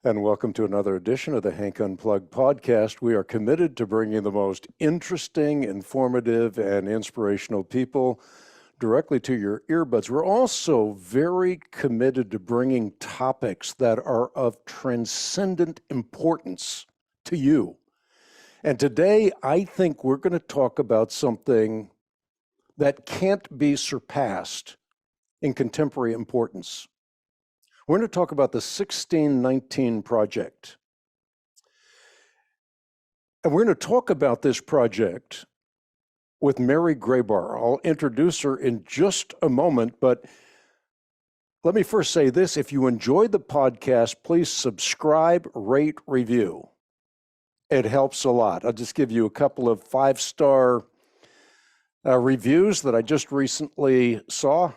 And welcome to another edition of the Hank Unplugged podcast. We are committed to bringing the most interesting, informative, and inspirational people directly to your earbuds. We're also very committed to bringing topics that are of transcendent importance to you. And today, I think we're going to talk about something that can't be surpassed in contemporary importance. We're going to talk about the 1619 Project. And we're going to talk about this project with Mary Grabar. I'll introduce her in just a moment, but let me first say this. If you enjoyed the podcast, please subscribe, rate, review. It helps a lot. I'll just give you a couple of 5-star reviews that I just recently saw,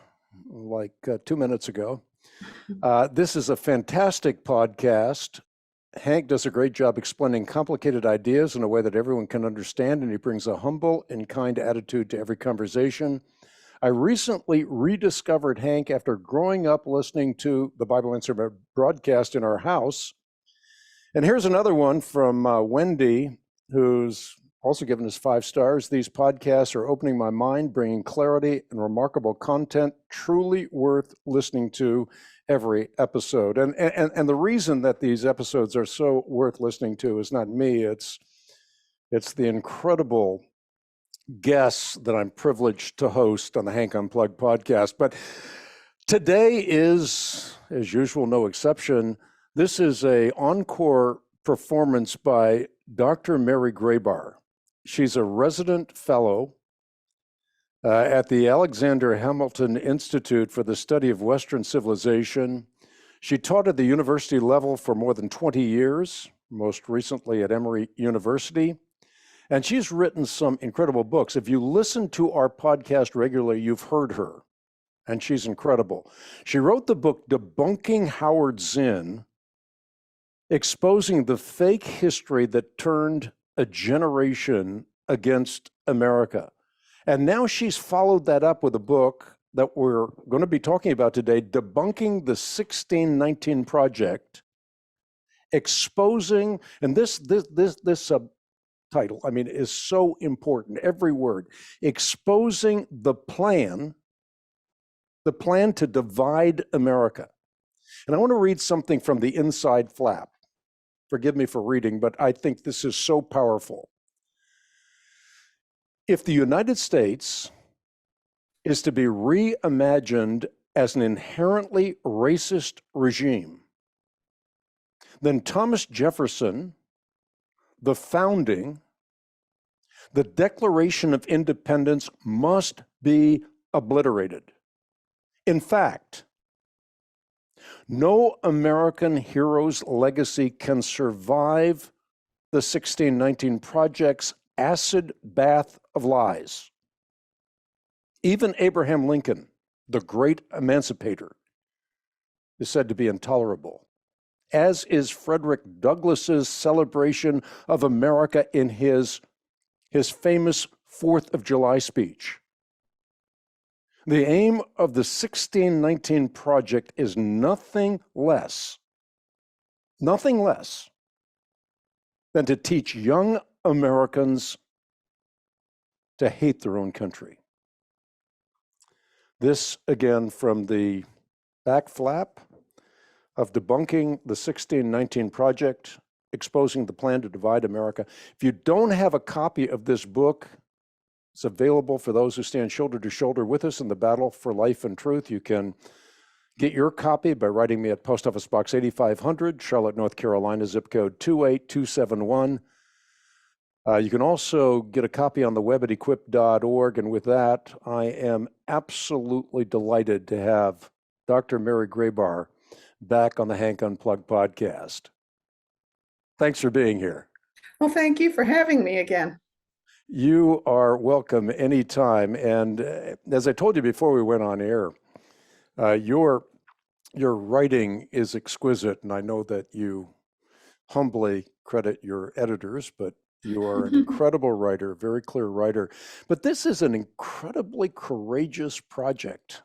like 2 minutes ago. This is a fantastic podcast. Hank does a great job explaining complicated ideas in a way that everyone can understand, and he brings a humble and kind attitude to every conversation. I recently rediscovered Hank after growing up listening to the Bible Answer broadcast in our house. And here's another one from Wendy, who's also given us 5 stars. These podcasts are opening my mind, bringing clarity and remarkable content, truly worth listening to every episode. And the reason that these episodes are so worth listening to is not me, it's the incredible guests that I'm privileged to host on the Hank Unplugged podcast. But today is, as usual, no exception. This is an encore performance by Dr. Mary Grabar. She's a resident fellow at the Alexander Hamilton Institute for the Study of Western Civilization. She taught at the university level for more than 20 years, most recently at Emory University. And she's written some incredible books. If you listen to our podcast regularly, you've heard her, and she's incredible. She wrote the book Debunking Howard Zinn, exposing the fake history that turned a generation against America. And now she's followed that up with a book that we're going to be talking about today, Debunking the 1619 Project, exposing, and this subtitle, is so important, every word, exposing the plan to divide America. And I want to read something from the inside flap. Forgive me for reading, but I think this is so powerful. If the United States is to be reimagined as an inherently racist regime, then Thomas Jefferson, the founding, the Declaration of Independence must be obliterated. In fact, no American hero's legacy can survive the 1619 Project's acid bath of lies. Even Abraham Lincoln, the great emancipator, is said to be intolerable, as is Frederick Douglass's celebration of America in his famous 4th of July speech. The aim of the 1619 Project is nothing less than to teach young Americans to hate their own country. This, again, from the back flap of Debunking the 1619 Project, exposing the plan to divide America. If you don't have a copy of this book, it's available for those who stand shoulder to shoulder with us in the battle for life and truth. You can get your copy by writing me at Post Office Box 8500, Charlotte, North Carolina, zip code 28271. You can also get a copy on the web at equip.org. And with that, I am absolutely delighted to have Dr. Mary Grabar back on the Hank Unplugged podcast. Thanks for being here. Well, thank you for having me again. You are welcome anytime. And as I told you before we went on air, your writing is exquisite. And I know that you humbly credit your editors, but you are an incredible writer, very clear writer. But this is an incredibly courageous project.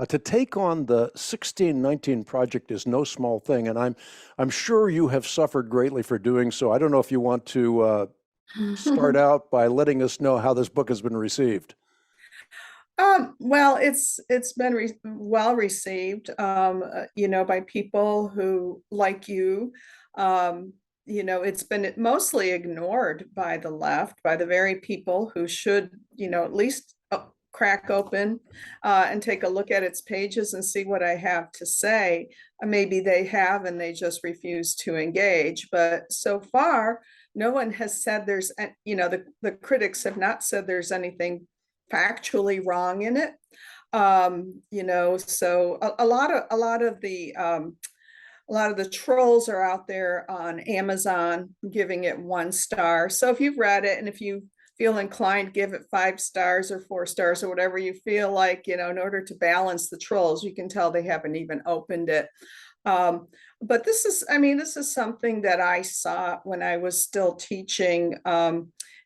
To take on the 1619 project is no small thing, and I'm sure you have suffered greatly for doing so. I don't know if you want to start out by letting us know how this book has been received. Well, it's been well received, by people who like you. It's been mostly ignored by the left, by the very people who should, at least crack open and take a look at its pages and see what I have to say. Maybe they have and they just refuse to engage. But so far, no one has said the critics have not said there's anything factually wrong in it. So a lot of the trolls are out there on Amazon giving it 1 star. So if you've read it and if you feel inclined, give it 5 stars or 4 stars or whatever you feel like, in order to balance the trolls. You can tell they haven't even opened it. But this is something that I saw when I was still teaching.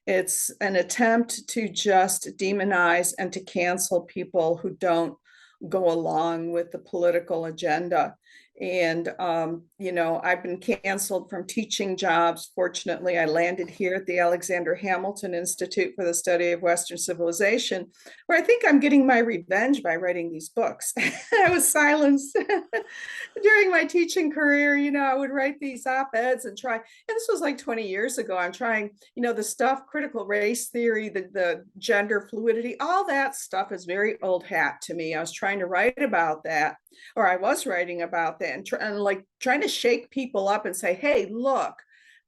It's an attempt to just demonize and to cancel people who don't go along with the political agenda. And, I've been canceled from teaching jobs. Fortunately, I landed here at the Alexander Hamilton Institute for the Study of Western Civilization, where I think I'm getting my revenge by writing these books. I was silenced during my teaching career. I would write these op-eds and try, and this was like 20 years ago. I'm trying, the stuff, critical race theory, the gender fluidity, all that stuff is very old hat to me. I was trying to write about that, or I was writing about that, and like trying to shake people up and say, hey, look,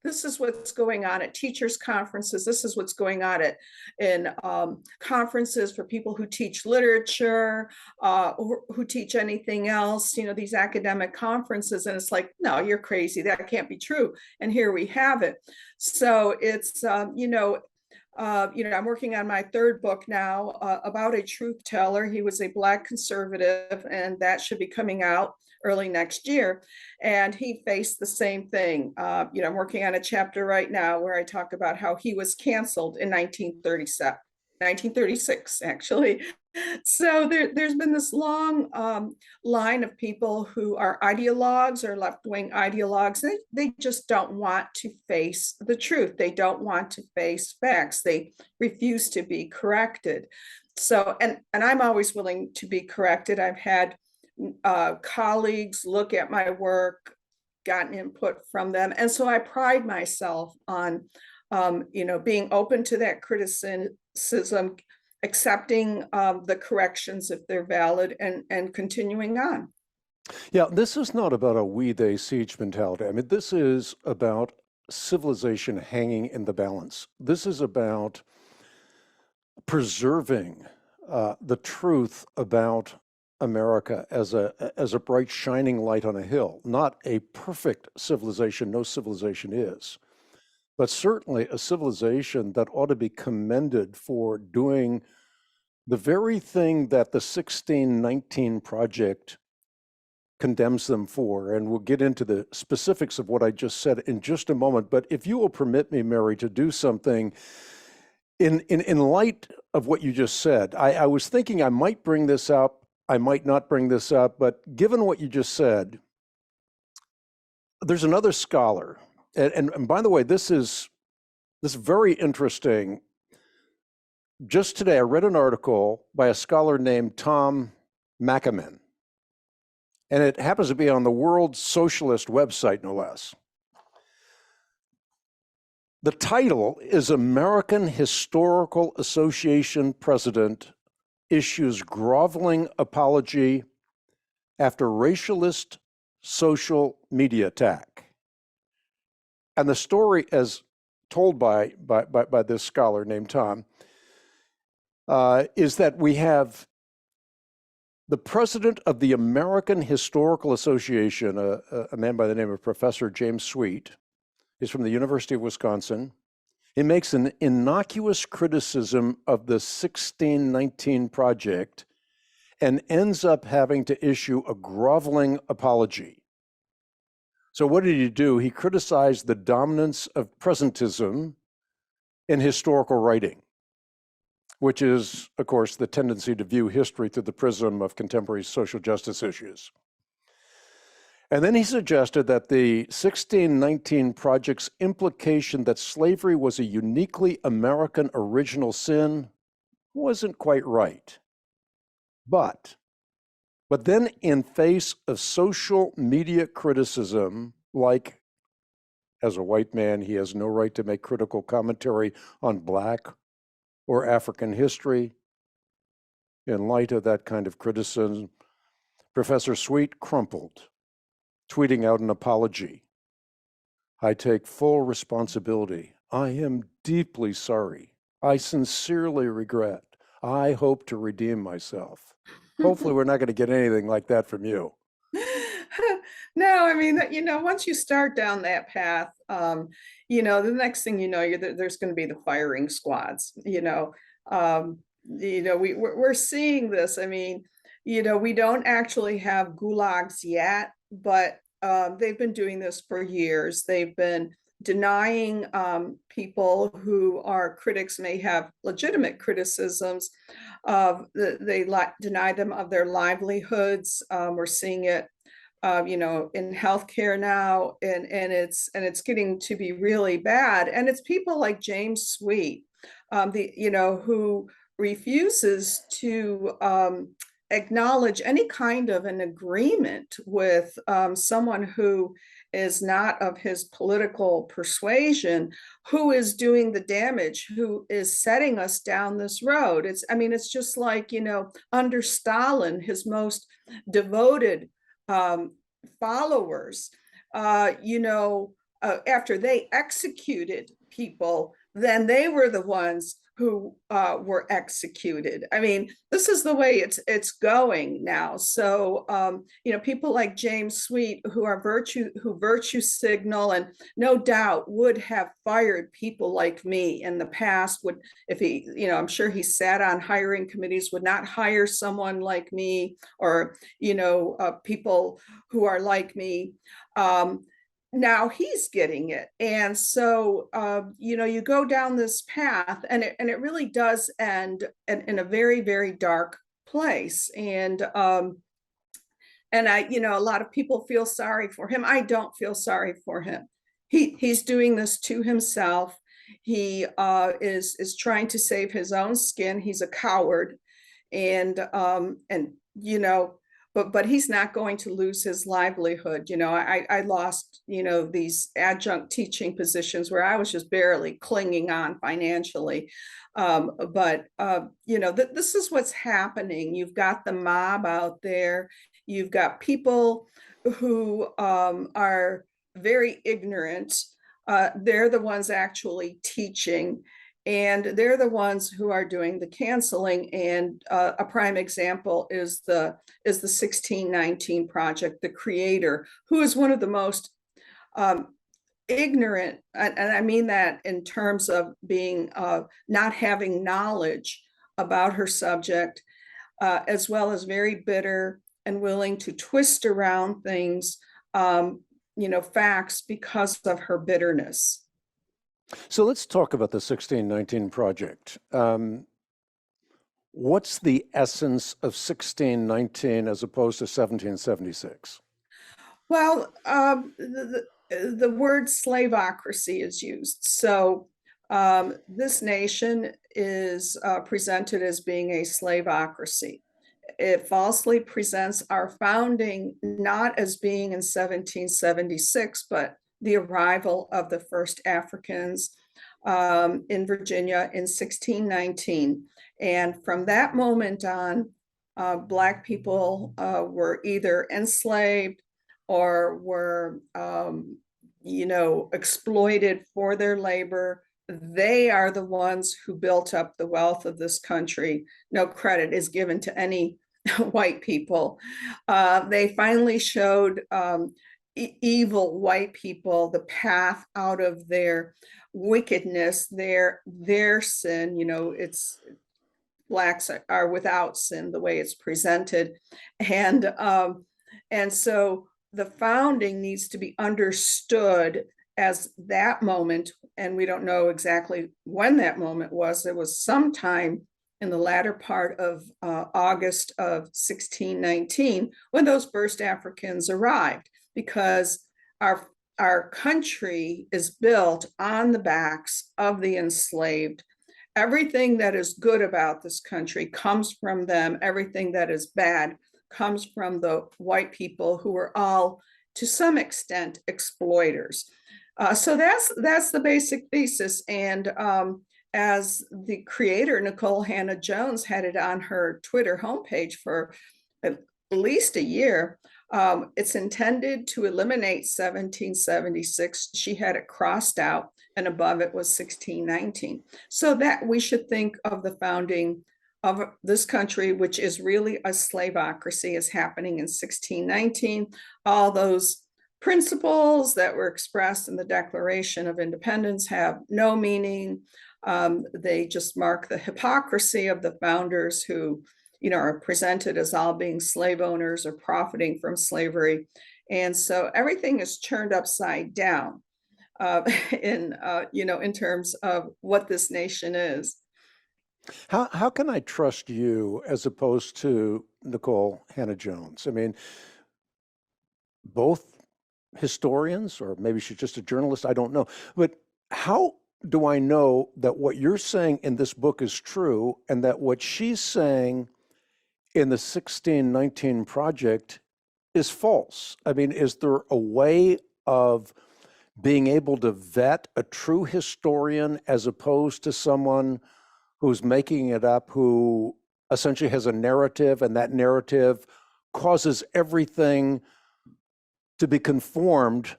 this is what's going on at teachers' conferences. This is what's going on in conferences for people who teach literature, or who teach anything else, these academic conferences. And it's like, no, you're crazy. That can't be true. And here we have it. So it's, I'm working on my third book now about a truth teller. He was a Black conservative, and that should be coming out early next year. And he faced the same thing. I'm working on a chapter right now where I talk about how he was canceled in 1937. 1936, actually. So there's been this long line of people who are ideologues or left-wing ideologues. They just don't want to face the truth. They don't want to face facts. They refuse to be corrected. So, and I'm always willing to be corrected. I've had colleagues look at my work, gotten input from them. And so I pride myself on, being open to that criticism, accepting the corrections if they're valid, and continuing on. Yeah, this is not about a we they siege mentality. I mean, this is about civilization hanging in the balance. This is about preserving the truth about America as a bright shining light on a hill, not a perfect civilization. No civilization is, but certainly a civilization that ought to be commended for doing the very thing that the 1619 project condemns them for. And we'll get into the specifics of what I just said in just a moment. But if you will permit me, Mary, to do something in light of what you just said, I was thinking I might bring this up. I might not bring this up, but given what you just said, there's another scholar. And by the way, this is very interesting. Just today, I read an article by a scholar named Tom Mackaman, and it happens to be on the World Socialist website, no less. The title is American Historical Association President Issues Groveling Apology After Racialist Social Media Attack. And the story, as told by this scholar named Tom, is that we have the president of the American Historical Association, a man by the name of Professor James Sweet. He's from the University of Wisconsin. He makes an innocuous criticism of the 1619 project and ends up having to issue a groveling apology. So what did he do? He criticized the dominance of presentism in historical writing, which is, of course, the tendency to view history through the prism of contemporary social justice issues. And then he suggested that the 1619 Project's implication that slavery was a uniquely American original sin wasn't quite right. But then in face of social media criticism, like, as a white man, he has no right to make critical commentary on Black or African history. In light of that kind of criticism, Professor Sweet crumpled, tweeting out an apology. I take full responsibility. I am deeply sorry. I sincerely regret. I hope to redeem myself. Hopefully we're not going to get anything like that from you. No, I mean, once you start down that path, the next thing you know, there's going to be the firing squads. We're seeing this. I mean, we don't actually have gulags yet, but they've been doing this for years. They've been denying people who are critics, may have legitimate criticisms of deny them of their livelihoods. We're seeing it in healthcare now, and it's getting to be really bad. And it's people like James Sweet, who refuses to acknowledge any kind of an agreement with someone who is not of his political persuasion, who is doing the damage, who is setting us down this road. It's just like, under Stalin, his most devoted followers, after they executed people, then they were the ones who were executed. I mean, this is the way it's going now. So, people like James Sweet, who virtue signal, and no doubt would have fired people like me in the past, if he, I'm sure he sat on hiring committees, would not hire someone like me, or, people who are like me. Now he's getting it. And so, you go down this path, and it really does end in a very, very dark place. And a lot of people feel sorry for him. I don't feel sorry for him. He's doing this to himself. He is trying to save his own skin. He's a coward. And but he's not going to lose his livelihood. I lost, these adjunct teaching positions where I was just barely clinging on financially. This is what's happening. You've got the mob out there. You've got people who are very ignorant. They're the ones actually teaching. And they're the ones who are doing the canceling. And a prime example is the 1619 Project, the creator, who is one of the most ignorant, and I mean that in terms of being not having knowledge about her subject, as well as very bitter and willing to twist around things, facts, because of her bitterness. So let's talk about the 1619 Project. What's the essence of 1619 as opposed to 1776? Well, the word slaveocracy is used. So this nation is presented as being a slaveocracy. It falsely presents our founding not as being in 1776, but the arrival of the first Africans in Virginia in 1619. And from that moment on, Black people were either enslaved or were, exploited for their labor. They are the ones who built up the wealth of this country. No credit is given to any white people. They finally showed evil white people the path out of their wickedness, their sin. It's Blacks are without sin, the way it's presented. And so the founding needs to be understood as that moment, and we don't know exactly when that moment was. It was sometime in the latter part of August of 1619, when those first Africans arrived, because our country is built on the backs of the enslaved. Everything that is good about this country comes from them. Everything that is bad comes from the white people, who are all, to some extent, exploiters. So that's the basic thesis. And as the creator, Nikole Hannah-Jones, had it on her Twitter homepage for at least a year, it's intended to eliminate 1776. She had it crossed out, and above it was 1619. So that we should think of the founding of this country, which is really a slaveocracy, is happening in 1619. All those principles that were expressed in the Declaration of Independence have no meaning. They just mark the hypocrisy of the founders, who, are presented as all being slave owners or profiting from slavery. And so everything is turned upside down in terms of what this nation is. How can I trust you as opposed to Nikole Hannah-Jones? I mean, both historians, or maybe she's just a journalist, I don't know. But how do I know that what you're saying in this book is true, and that what she's saying in the 1619 project is false? I mean, is there a way of being able to vet a true historian as opposed to someone who's making it up, who essentially has a narrative, and that narrative causes everything to be conformed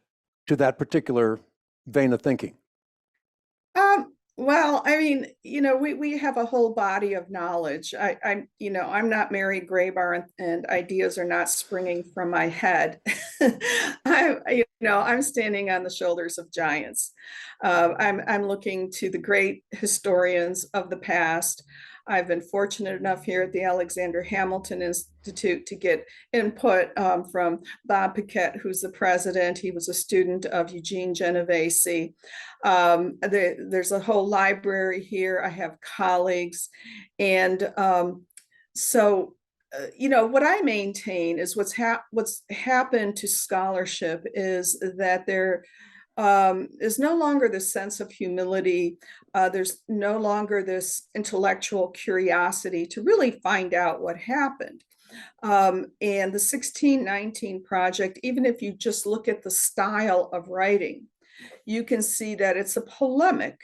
to that particular vein of thinking? Well, I mean, we have a whole body of knowledge. I'm not Mary Grabar, and ideas are not springing from my head. I'm standing on the shoulders of giants. I'm looking to the great historians of the past. I've been fortunate enough here at the Alexander Hamilton Institute to get input from Bob Paquette, who's the president. He was a student of Eugene Genovese. There's a whole library here. I have colleagues. And what I maintain is what's happened to scholarship is that there is no longer this sense of humility. There's no longer this intellectual curiosity to really find out what happened. And the 1619 project, even if you just look at the style of writing, you can see that it's a polemic.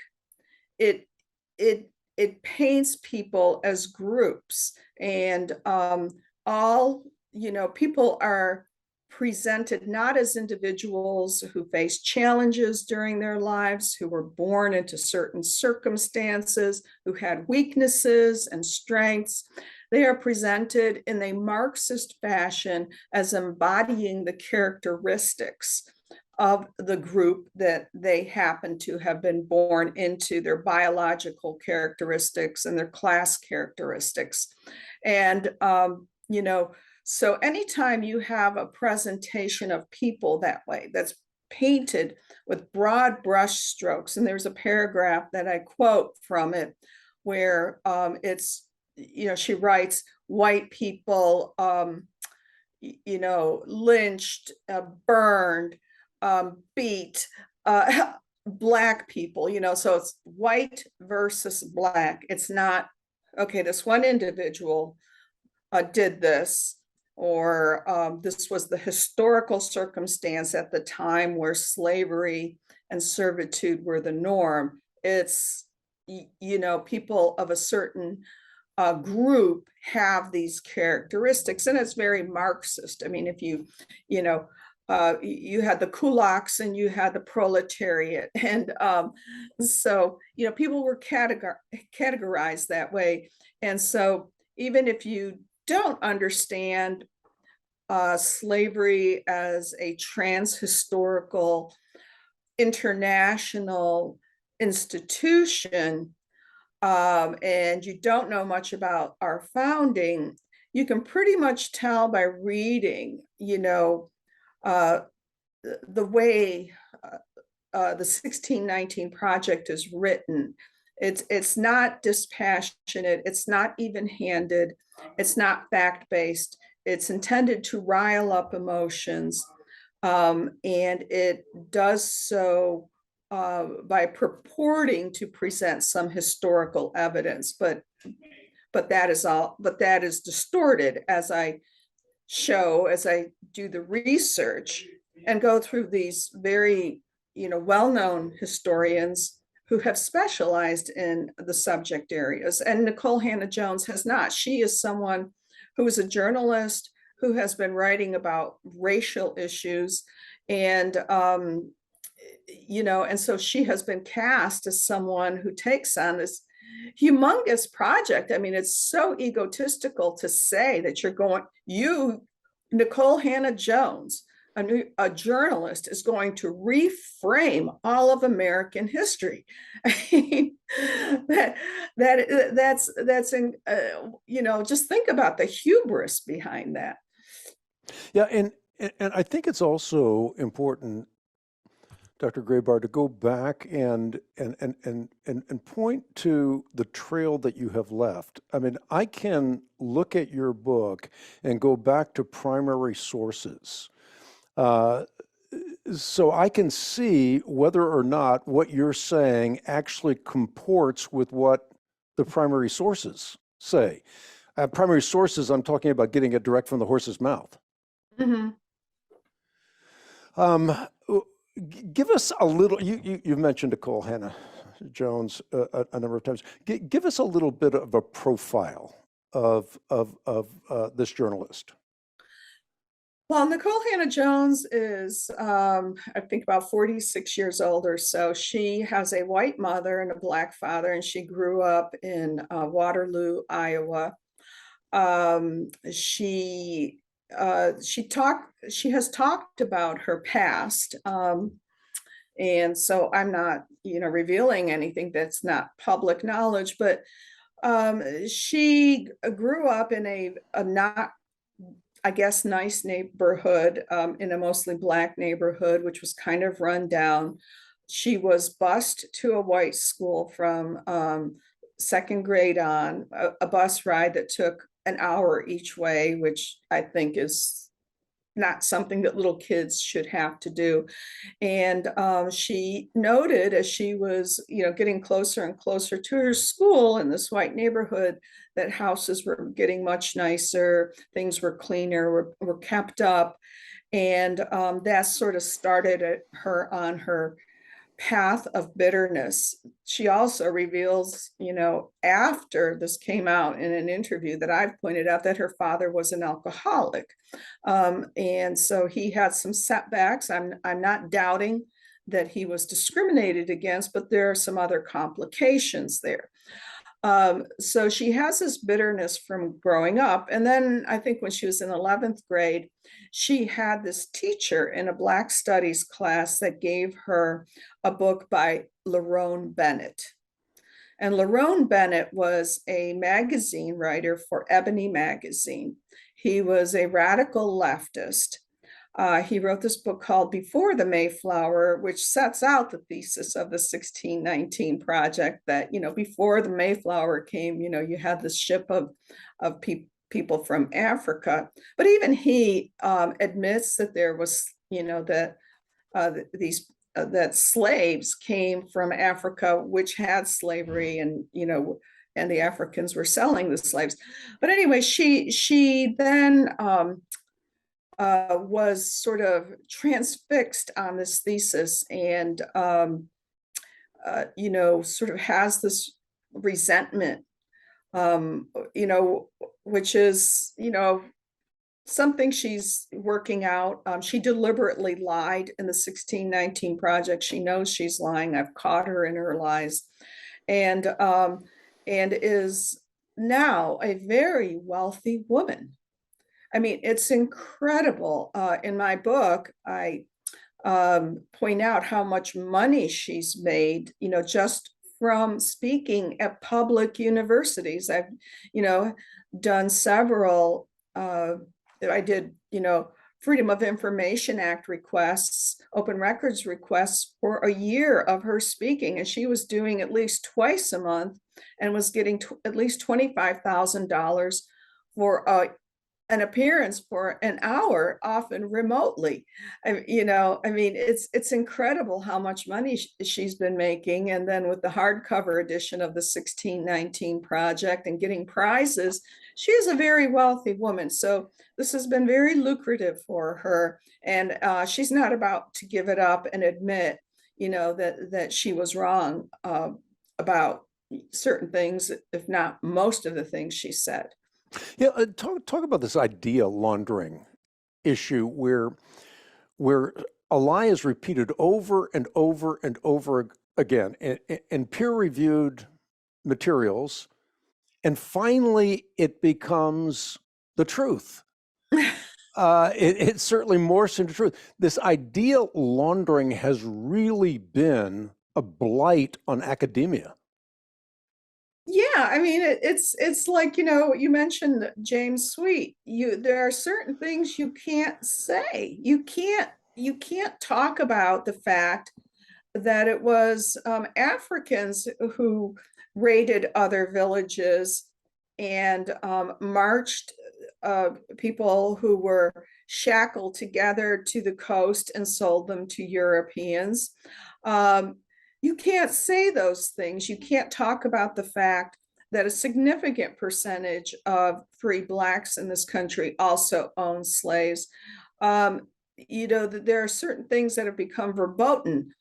It paints people as groups, and people are presented not as individuals who face challenges during their lives, who were born into certain circumstances, who had weaknesses and strengths. They are presented in a Marxist fashion as embodying the characteristics of the group that they happen to have been born into, their biological characteristics and their class characteristics. And, so anytime you have a presentation of people that way, that's painted with broad brush strokes, and there's a paragraph that I quote from it where she writes, white people, lynched, burned, beat, black people, so it's white versus black. It's not, okay, this one individual did this, or this was the historical circumstance at the time where slavery and servitude were the norm. It's, people of a certain group have these characteristics, and it's very Marxist. I mean, if you had the kulaks and you had the proletariat, and so people were categorized that way. And so even if you don't understand slavery as a trans-historical international institution, and you don't know much about our founding, you can pretty much tell by reading, the way the 1619 project is written. It's not dispassionate. It's not even-handed. It's not fact-based. It's intended to rile up emotions, and it does so by purporting to present some historical evidence, but that is all. But that is distorted as I show, as I do the research and go through these very, well-known historians who have specialized in the subject areas. And Nikole Hannah-Jones has not. She is someone who is a journalist who has been writing about racial issues, and and so she has been cast as someone who takes on this humongous project. I mean, it's so egotistical to say that Nikole Hannah-Jones, a journalist, is going to reframe all of American history. I mean, that's just think about the hubris behind that. Yeah, and I think it's also important, Dr. Grabar, to go back and point to the trail that you have left. I mean, I can look at your book and go back to primary sources. So I can see whether or not what you're saying actually comports with what the primary sources say. Primary sources, I'm talking about getting it direct from the horse's mouth. Mm-hmm. Give us a little, you've mentioned Nikole Hannah-Jones a number of times. Give us a little bit of a profile of this journalist. Well, Nikole Hannah-Jones is, I think, about 46 years old or so. She has a white mother and a Black father, and she grew up in Waterloo, Iowa. She has talked about her past, and so I'm not, revealing anything that's not public knowledge. But she grew up in a not, I guess, nice neighborhood, in a mostly Black neighborhood, which was kind of run down. She was bused to a white school from second grade on, a bus ride that took an hour each way, which I think is not something that little kids should have to do. And she noted, as she was, getting closer and closer to her school in this white neighborhood, that houses were getting much nicer, things were cleaner, were kept up. And that sort of started her on her path of bitterness. She also reveals, after this came out in an interview that I've pointed out, that her father was an alcoholic. And so he had some setbacks. I'm not doubting that he was discriminated against, but there are some other complications there. So she has this bitterness from growing up. And then I think when she was in 11th grade, she had this teacher in a Black studies class that gave her a book by Lerone Bennett. And Lerone Bennett was a magazine writer for Ebony magazine. He was a radical leftist. He wrote this book called Before the Mayflower, which sets out the thesis of the 1619 Project, that, before the Mayflower came, you had this ship of people from Africa. But even he admits that there was, that slaves came from Africa, which had slavery, and, and the Africans were selling the slaves. But anyway, she then was sort of transfixed on this thesis, and sort of has this resentment, which is, something she's working out. She deliberately lied in the 1619 Project. She knows she's lying. I've caught her in her lies, and is now a very wealthy woman. I mean, it's incredible. In my book, I point out how much money she's made, just from speaking at public universities. I've, done several, I did, Freedom of Information Act requests, open records requests for a year of her speaking, and she was doing at least twice a month and was getting at least $25,000 for an appearance for an hour, often remotely. I mean, it's incredible how much money she's been making. And then with the hardcover edition of the 1619 Project and getting prizes, she is a very wealthy woman. So this has been very lucrative for her, and she's not about to give it up and admit, that she was wrong about certain things, if not most of the things she said. Yeah, talk about this idea laundering issue where a lie is repeated over and over and over again in peer-reviewed materials, and finally it becomes the truth. It certainly morphs into truth. This idea laundering has really been a blight on academia. Yeah, I mean, it's like, you mentioned James Sweet. There are certain things you can't say. You can't talk about the fact that it was Africans who raided other villages and marched people who were shackled together to the coast and sold them to Europeans. Um, you can't say those things. You can't talk about the fact that a significant percentage of free Blacks in this country also own slaves. That there are certain things that have become verboten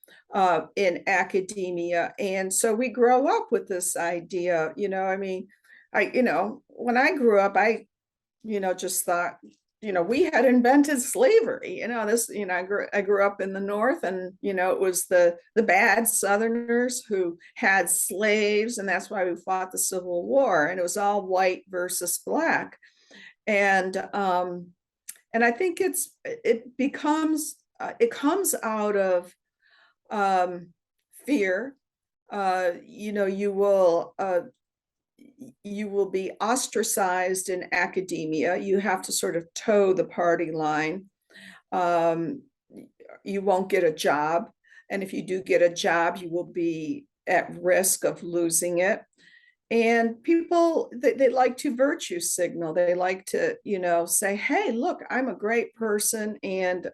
in academia. And so we grow up with this idea, I mean, when I grew up, I just thought, we had invented slavery. I grew up in the North, and it was the bad Southerners who had slaves, and that's why we fought the Civil War, and it was all white versus Black. And I think it comes out of fear. You will be ostracized in academia. You have to sort of toe the party line. You won't get a job. And if you do get a job, you will be at risk of losing it. And people, they like to virtue signal. They like to, say, hey, look, I'm a great person. And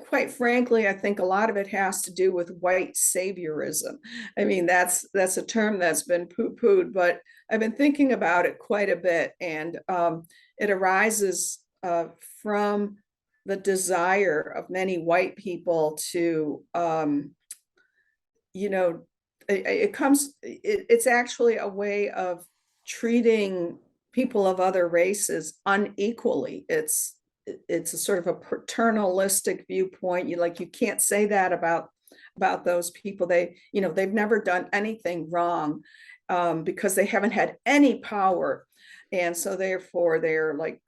quite frankly, I think a lot of it has to do with white saviorism. I mean, that's a term that's been poo-pooed, but I've been thinking about it quite a bit, and it arises from the desire of many white people to, it's actually a way of treating people of other races unequally. It's a sort of a paternalistic viewpoint. You can't say that about those people. They've never done anything wrong because they haven't had any power, and so therefore they're like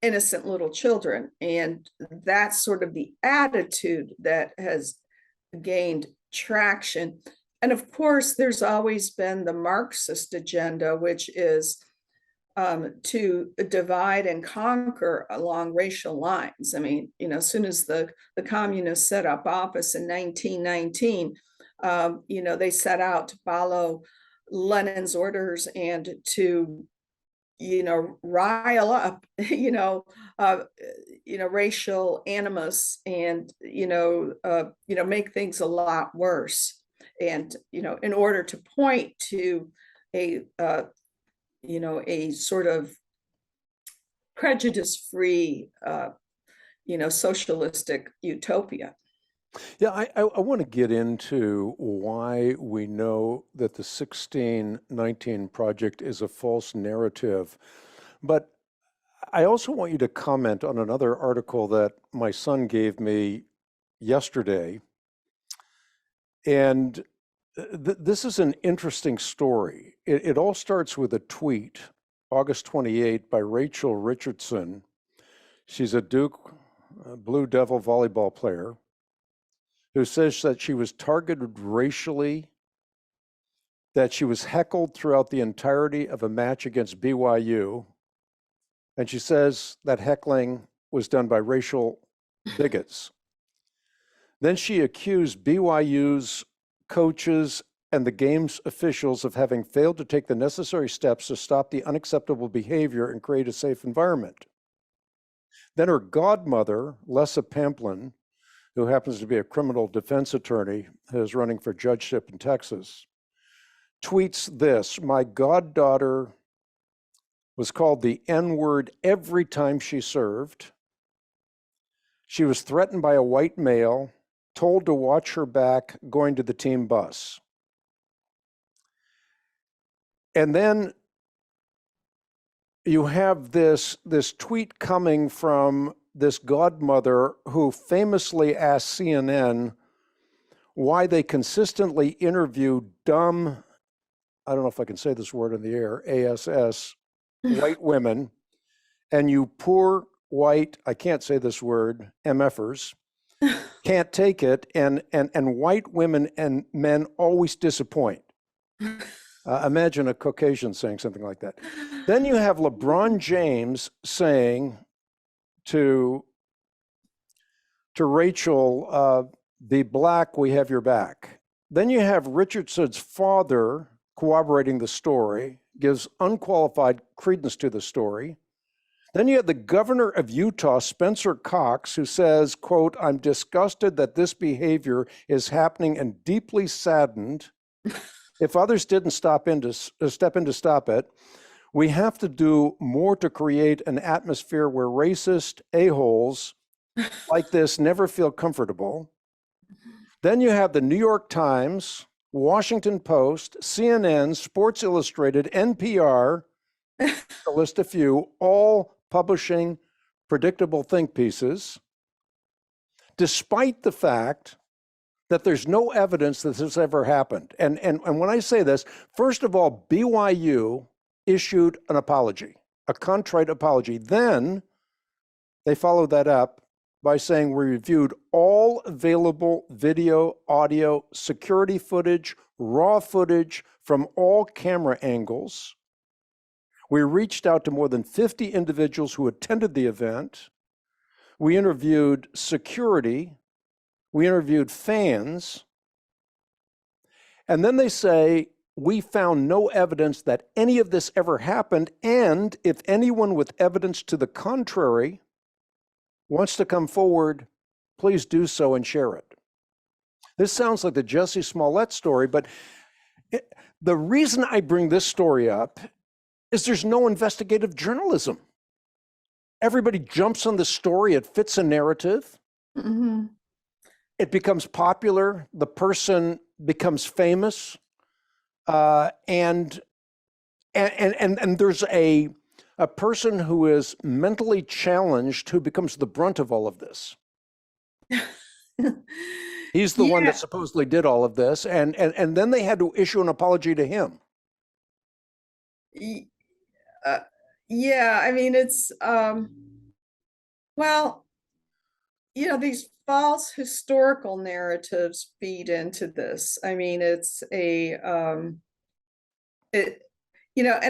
innocent little children. And that's sort of the attitude that has gained traction. And of course, there's always been the Marxist agenda, which is to divide and conquer along racial lines. I mean, as soon as the communists set up office in 1919, they set out to follow Lenin's orders and to, rile up, racial animus and, make things a lot worse. And, in order to point to a sort of prejudice-free, socialistic utopia. Yeah, I want to get into why we know that the 1619 Project is a false narrative. But I also want you to comment on another article that my son gave me yesterday. And this is an interesting story. It all starts with a tweet, August 28, by Rachel Richardson. She's a Duke Blue Devil volleyball player who says that she was targeted racially, that she was heckled throughout the entirety of a match against BYU, And she says that heckling was done by racial bigots. Then she accused BYU's coaches and the game's officials of having failed to take the necessary steps to stop the unacceptable behavior and create a safe environment. Then her godmother, Lessa Pamplin, who happens to be a criminal defense attorney, who's running for judgeship in Texas, tweets this: "My goddaughter was called the N-word every time she served. She was threatened by a white male, told to watch her back going to the team bus." And then you have this tweet coming from this godmother who famously asked CNN why they consistently interview dumb, I don't know if I can say this word in the air, ASS, white women, and you poor white, I can't say this word, MFers, can't take it, and white women and men always disappoint. Imagine a Caucasian saying something like that. Then you have LeBron James saying to Rachel, "Be black, we have your back." Then you have Richardson's father corroborating the story, gives unqualified credence to the story. Then you have the governor of Utah, Spencer Cox, who says, quote, "I'm disgusted that this behavior is happening and deeply saddened. If others didn't step in to stop it, we have to do more to create an atmosphere where racist a-holes like this never feel comfortable." Then you have the New York Times, Washington Post, CNN, Sports Illustrated, NPR, to list a few, all publishing predictable think pieces, despite the fact that there's no evidence that this ever happened. And when I say this, first of all, BYU issued an apology, a contrite apology. Then they followed that up by saying, "We reviewed all available video, audio, security footage, raw footage from all camera angles. We reached out to more than 50 individuals who attended the event. We interviewed security. We interviewed fans." And then they say, "We found no evidence that any of this ever happened. And if anyone with evidence to the contrary wants to come forward, please do so and share it." This sounds like the Jussie Smollett story, but the reason I bring this story up is there's no investigative journalism. Everybody jumps on the story, it fits a narrative. Mhm. It becomes popular, the person becomes famous, and there's a person who is mentally challenged who becomes the brunt of all of this. He's the one Yeah. that supposedly did all of this, and then they had to issue an apology to him. Y- yeah, I mean, it's, well, these false historical narratives feed into this. I mean, it's it, and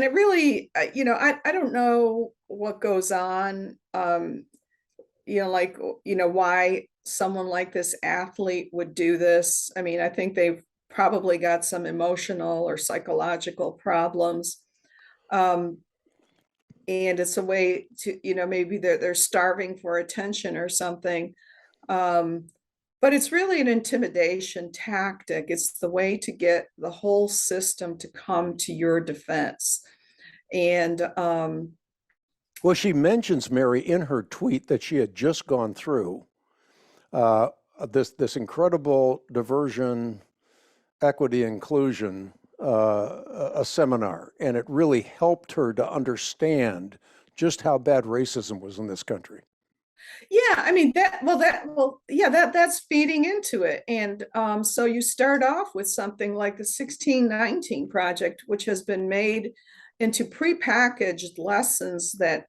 it really, I don't know what goes on, like, why someone like this athlete would do this. I mean, I think they've probably got some emotional or psychological problems. Um, and it's a way to, maybe they're starving for attention or something. But it's really an intimidation tactic. It's the way to get the whole system to come to your defense. And Well, she mentions, Mary, in her tweet that she had just gone through uh, this incredible diversion, equity, inclusion, a seminar, and it really helped her to understand just how bad racism was in this country. yeah, I mean yeah, that's feeding into it. And so you start off with something like the 1619 project, which has been made into prepackaged lessons that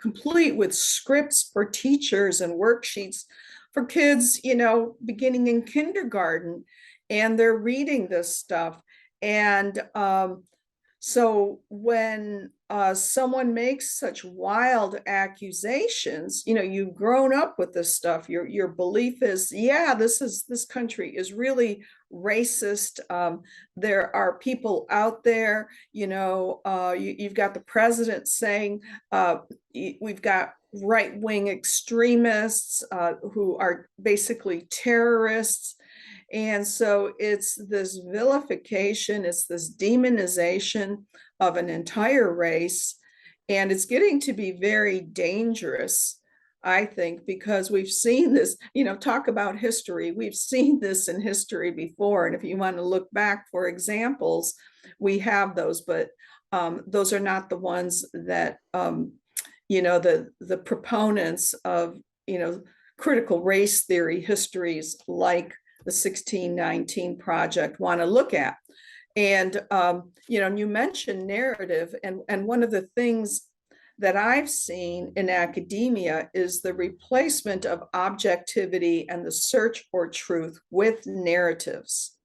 complete with scripts for teachers and worksheets for kids, beginning in kindergarten, and they're reading this stuff. And So when someone makes such wild accusations, you've grown up with this stuff. Your belief is, yeah, this country is really racist. There are people out there, you've got the president saying we've got right-wing extremists who are basically terrorists. And so it's this vilification, it's this demonization of an entire race. And it's getting to be very dangerous, I think, because we've seen this, talk about history. We've seen this in history before. And if you want to look back for examples, we have those, but those are not the ones that, the proponents of, critical race theory histories like the 1619 Project want to look at. And you mentioned narrative, and one of the things that I've seen in academia is the replacement of objectivity and the search for truth with narratives.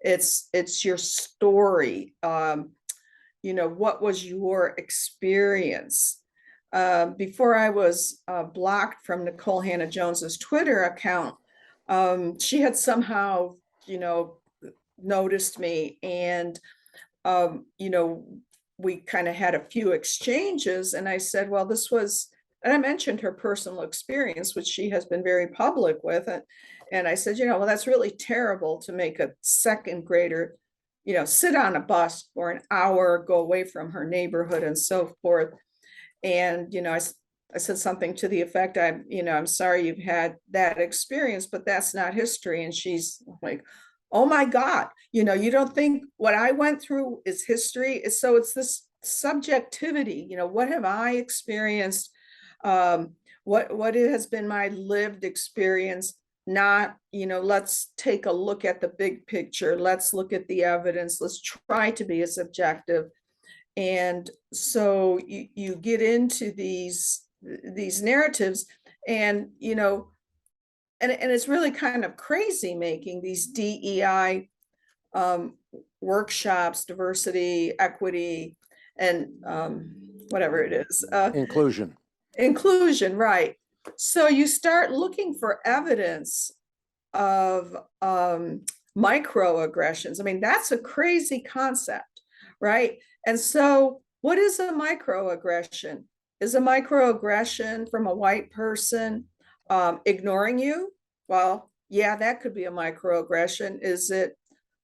It's your story. What was your experience? Before I was blocked from Nikole Hannah-Jones's Twitter account, she had somehow, noticed me, and we kind of had a few exchanges, and I said, well, and I mentioned her personal experience, which she has been very public with it. And I said, well, that's really terrible to make a second grader, sit on a bus for an hour, go away from her neighborhood and so forth. And, I said something to the effect, I'm sorry you've had that experience, but that's not history. And she's like, oh my God, you don't think what I went through is history? So it's this subjectivity, what have I experienced? What has been my lived experience? Not, let's take a look at the big picture. Let's look at the evidence. Let's try to be as objective. And so you get into these narratives, and and it's really kind of crazy making these DEI workshops, diversity, equity, and whatever it is, inclusion, right? So you start looking for evidence of microaggressions. I mean, that's a crazy concept, right? And so what is a microaggression? Is a microaggression from a white person ignoring you? Well, yeah, that could be a microaggression. Is it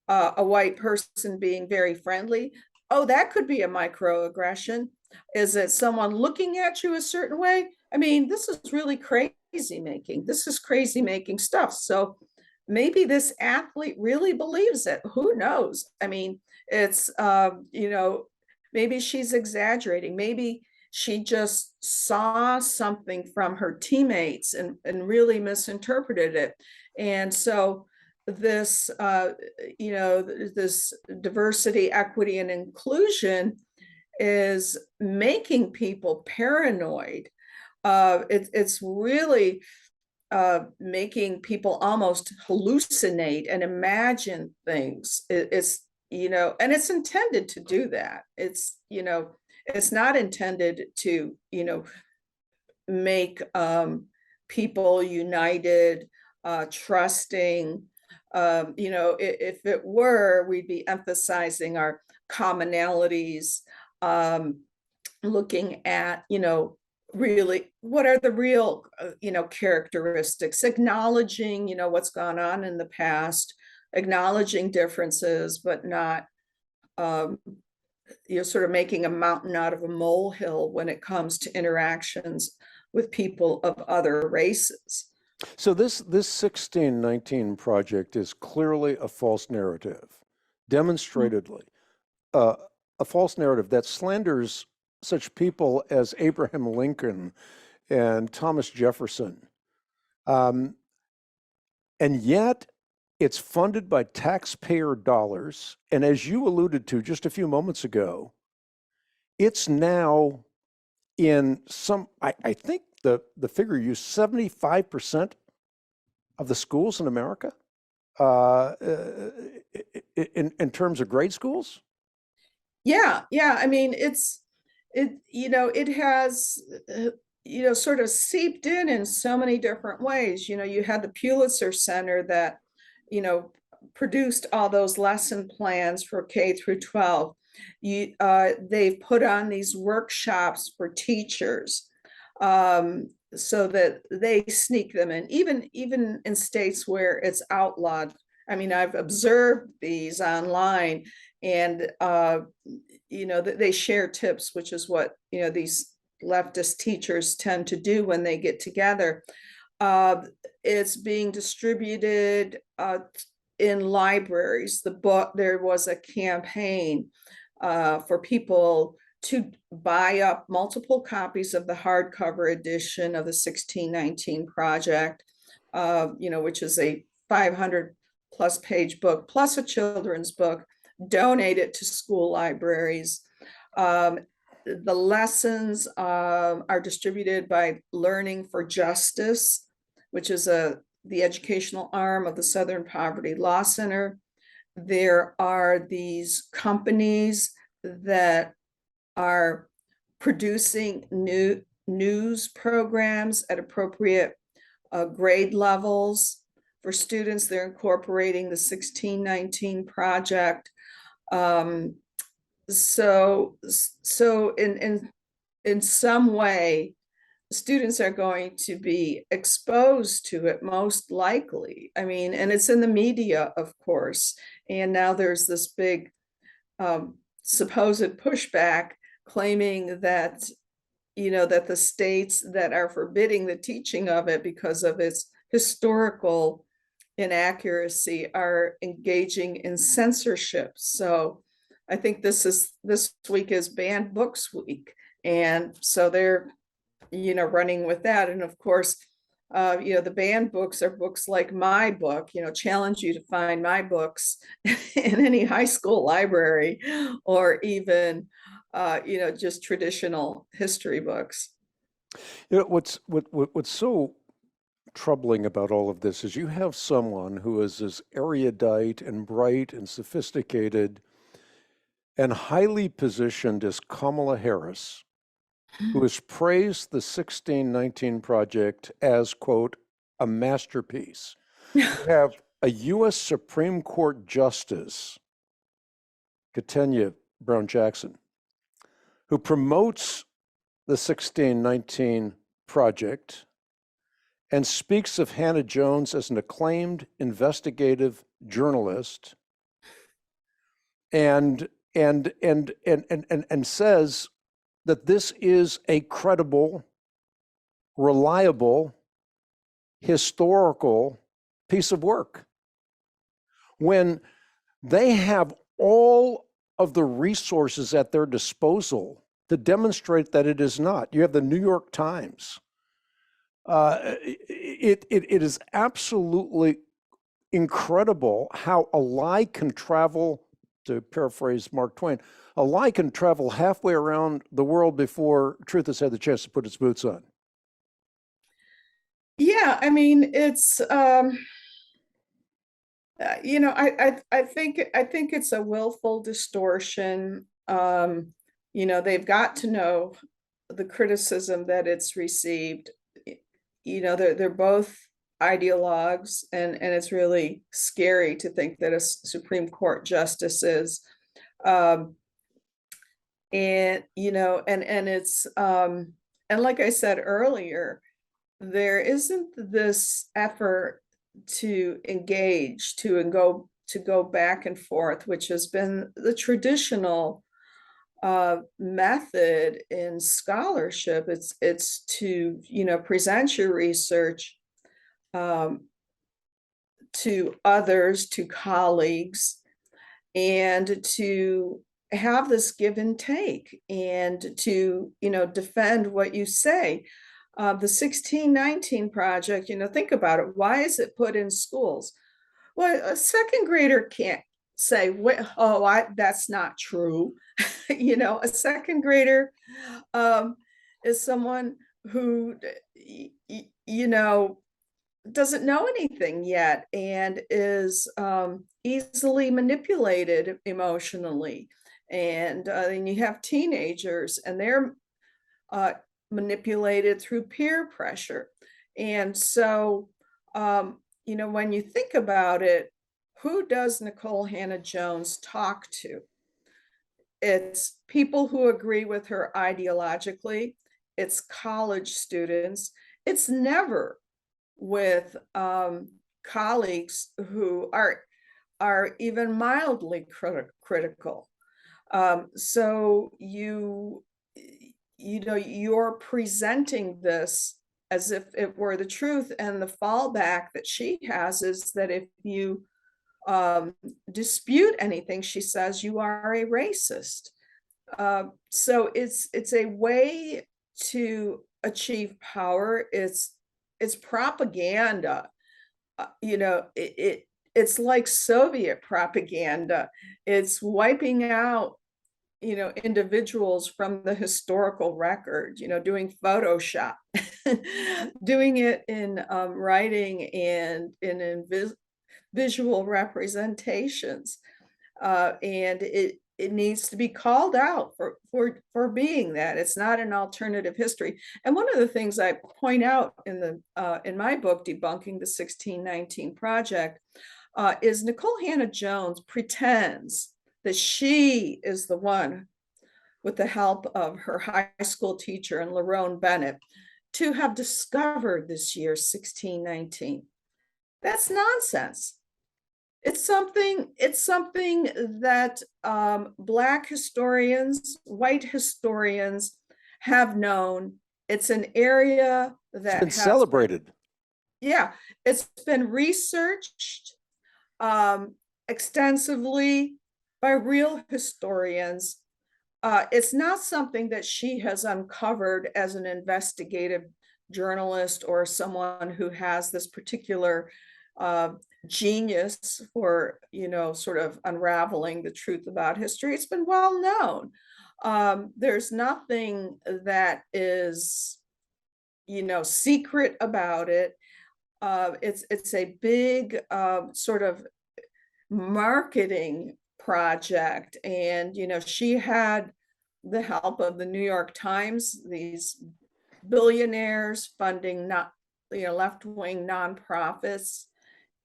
a white person being very friendly? Oh, that could be a microaggression. Is it someone looking at you a certain way? I mean, this is really crazy making. This is crazy making stuff. So maybe this athlete really believes it. Who knows? I mean, it's, maybe she's exaggerating. Maybe she just saw something from her teammates and really misinterpreted it. And so this, this diversity, equity, and inclusion is making people paranoid. It's really making people almost hallucinate and imagine things. It's, and it's intended to do that. It's, it's not intended to, make people united, trusting. If it were, we'd be emphasizing our commonalities, looking at, really what are the real, characteristics, acknowledging, what's gone on in the past, acknowledging differences, but not, sort of making a mountain out of a molehill when it comes to interactions with people of other races. So this 1619 project is clearly a false narrative, demonstratedly, a false narrative that slanders such people as Abraham Lincoln and Thomas Jefferson. And yet it's funded by taxpayer dollars. And as you alluded to just a few moments ago, it's now in some, I think the figure you 75% of the schools in America in terms of grade schools. Yeah. I mean, it has, sort of seeped in so many different ways. You had the Pulitzer Center that, you know, produced all those lesson plans for K through 12. They've put on these workshops for teachers, so that they sneak them in, even in states where it's outlawed. I mean, I've observed these online, and they share tips, which is what these leftist teachers tend to do when they get together. It's being distributed in libraries. There was a campaign for people to buy up multiple copies of the hardcover edition of the 1619 Project, which is a 500 plus page book, plus a children's book, donate it to school libraries. The lessons are distributed by Learning for Justice, which is the educational arm of the Southern Poverty Law Center. There are these companies that are producing news programs at appropriate grade levels for students. They're incorporating the 1619 Project. So in some way, students are going to be exposed to it, most likely. I mean, and it's in the media, of course. And now there's this big supposed pushback claiming that, that the states that are forbidding the teaching of it because of its historical inaccuracy are engaging in censorship. So I think this week is Banned Books Week. And so they're, running with that. And of course, the banned books are books like my book, challenge you to find my books in any high school library, or even, just traditional history books. What's so troubling about all of this is you have someone who is as erudite and bright and sophisticated and highly positioned as Kamala Harris, who has praised the 1619 Project as, quote, a masterpiece. You have a U.S. Supreme Court Justice, Ketanji Brown Jackson, who promotes the 1619 Project and speaks of Hannah Jones as an acclaimed investigative journalist, and says that this is a credible, reliable, historical piece of work, when they have all of the resources at their disposal to demonstrate that it is not. You have the New York Times. It is absolutely incredible how a lie can travel, to paraphrase Mark Twain, a lie can travel halfway around the world before truth has had the chance to put its boots on. Yeah, I mean, it's I think it's a willful distortion. They've got to know the criticism that it's received. They're both ideologues, and it's really scary to think that a Supreme Court justice is. And it's and like I said earlier, there isn't this effort to engage, to go back and forth, which has been the traditional method in scholarship. It's to present your research to others, to colleagues, and to have this give and take, and to defend what you say. The 1619 Project, think about it. Why is it put in schools? Well, a second grader can't say, that's not true. A second grader is someone who, doesn't know anything yet, and is easily manipulated emotionally. And then you have teenagers, and they're manipulated through peer pressure. And so, when you think about it, who does Nikole Hannah-Jones talk to? It's people who agree with her ideologically. It's college students. It's never with colleagues who are even mildly critical. So you're presenting this as if it were the truth, and the fallback that she has is that if you dispute anything she says, you are a racist. So it's a way to achieve power. It's propaganda. It's like Soviet propaganda. It's wiping out individuals from the historical record, doing Photoshop, doing it in writing and in visual representations. And it needs to be called out for being that. It's not an alternative history. And one of the things I point out in my book, Debunking the 1619 Project, is Nikole Hannah-Jones pretends that she is the one, with the help of her high school teacher and Lerone Bennett, to have discovered this year 1619. That's nonsense. It's something that Black historians, white historians have known. It's an area that It's been celebrated. Yeah, it's been researched extensively by real historians. It's not something that she has uncovered as an investigative journalist or someone who has this particular genius for, sort of unraveling the truth about history. It's been well known. There's nothing that is, secret about it. It's a big sort of marketing project. And, she had the help of the New York Times, these billionaires funding left-wing nonprofits.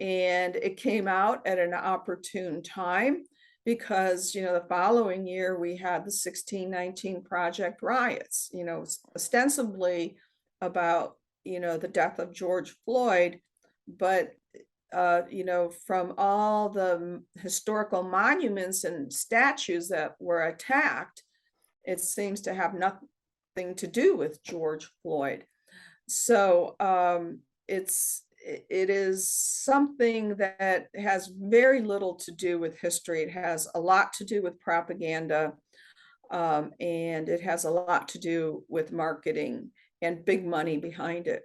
And it came out at an opportune time because, the following year we had the 1619 Project riots, ostensibly about, the death of George Floyd, but from all the historical monuments and statues that were attacked, it seems to have nothing to do with George Floyd. So it is something that has very little to do with history. It has a lot to do with propaganda, and it has a lot to do with marketing and big money behind it.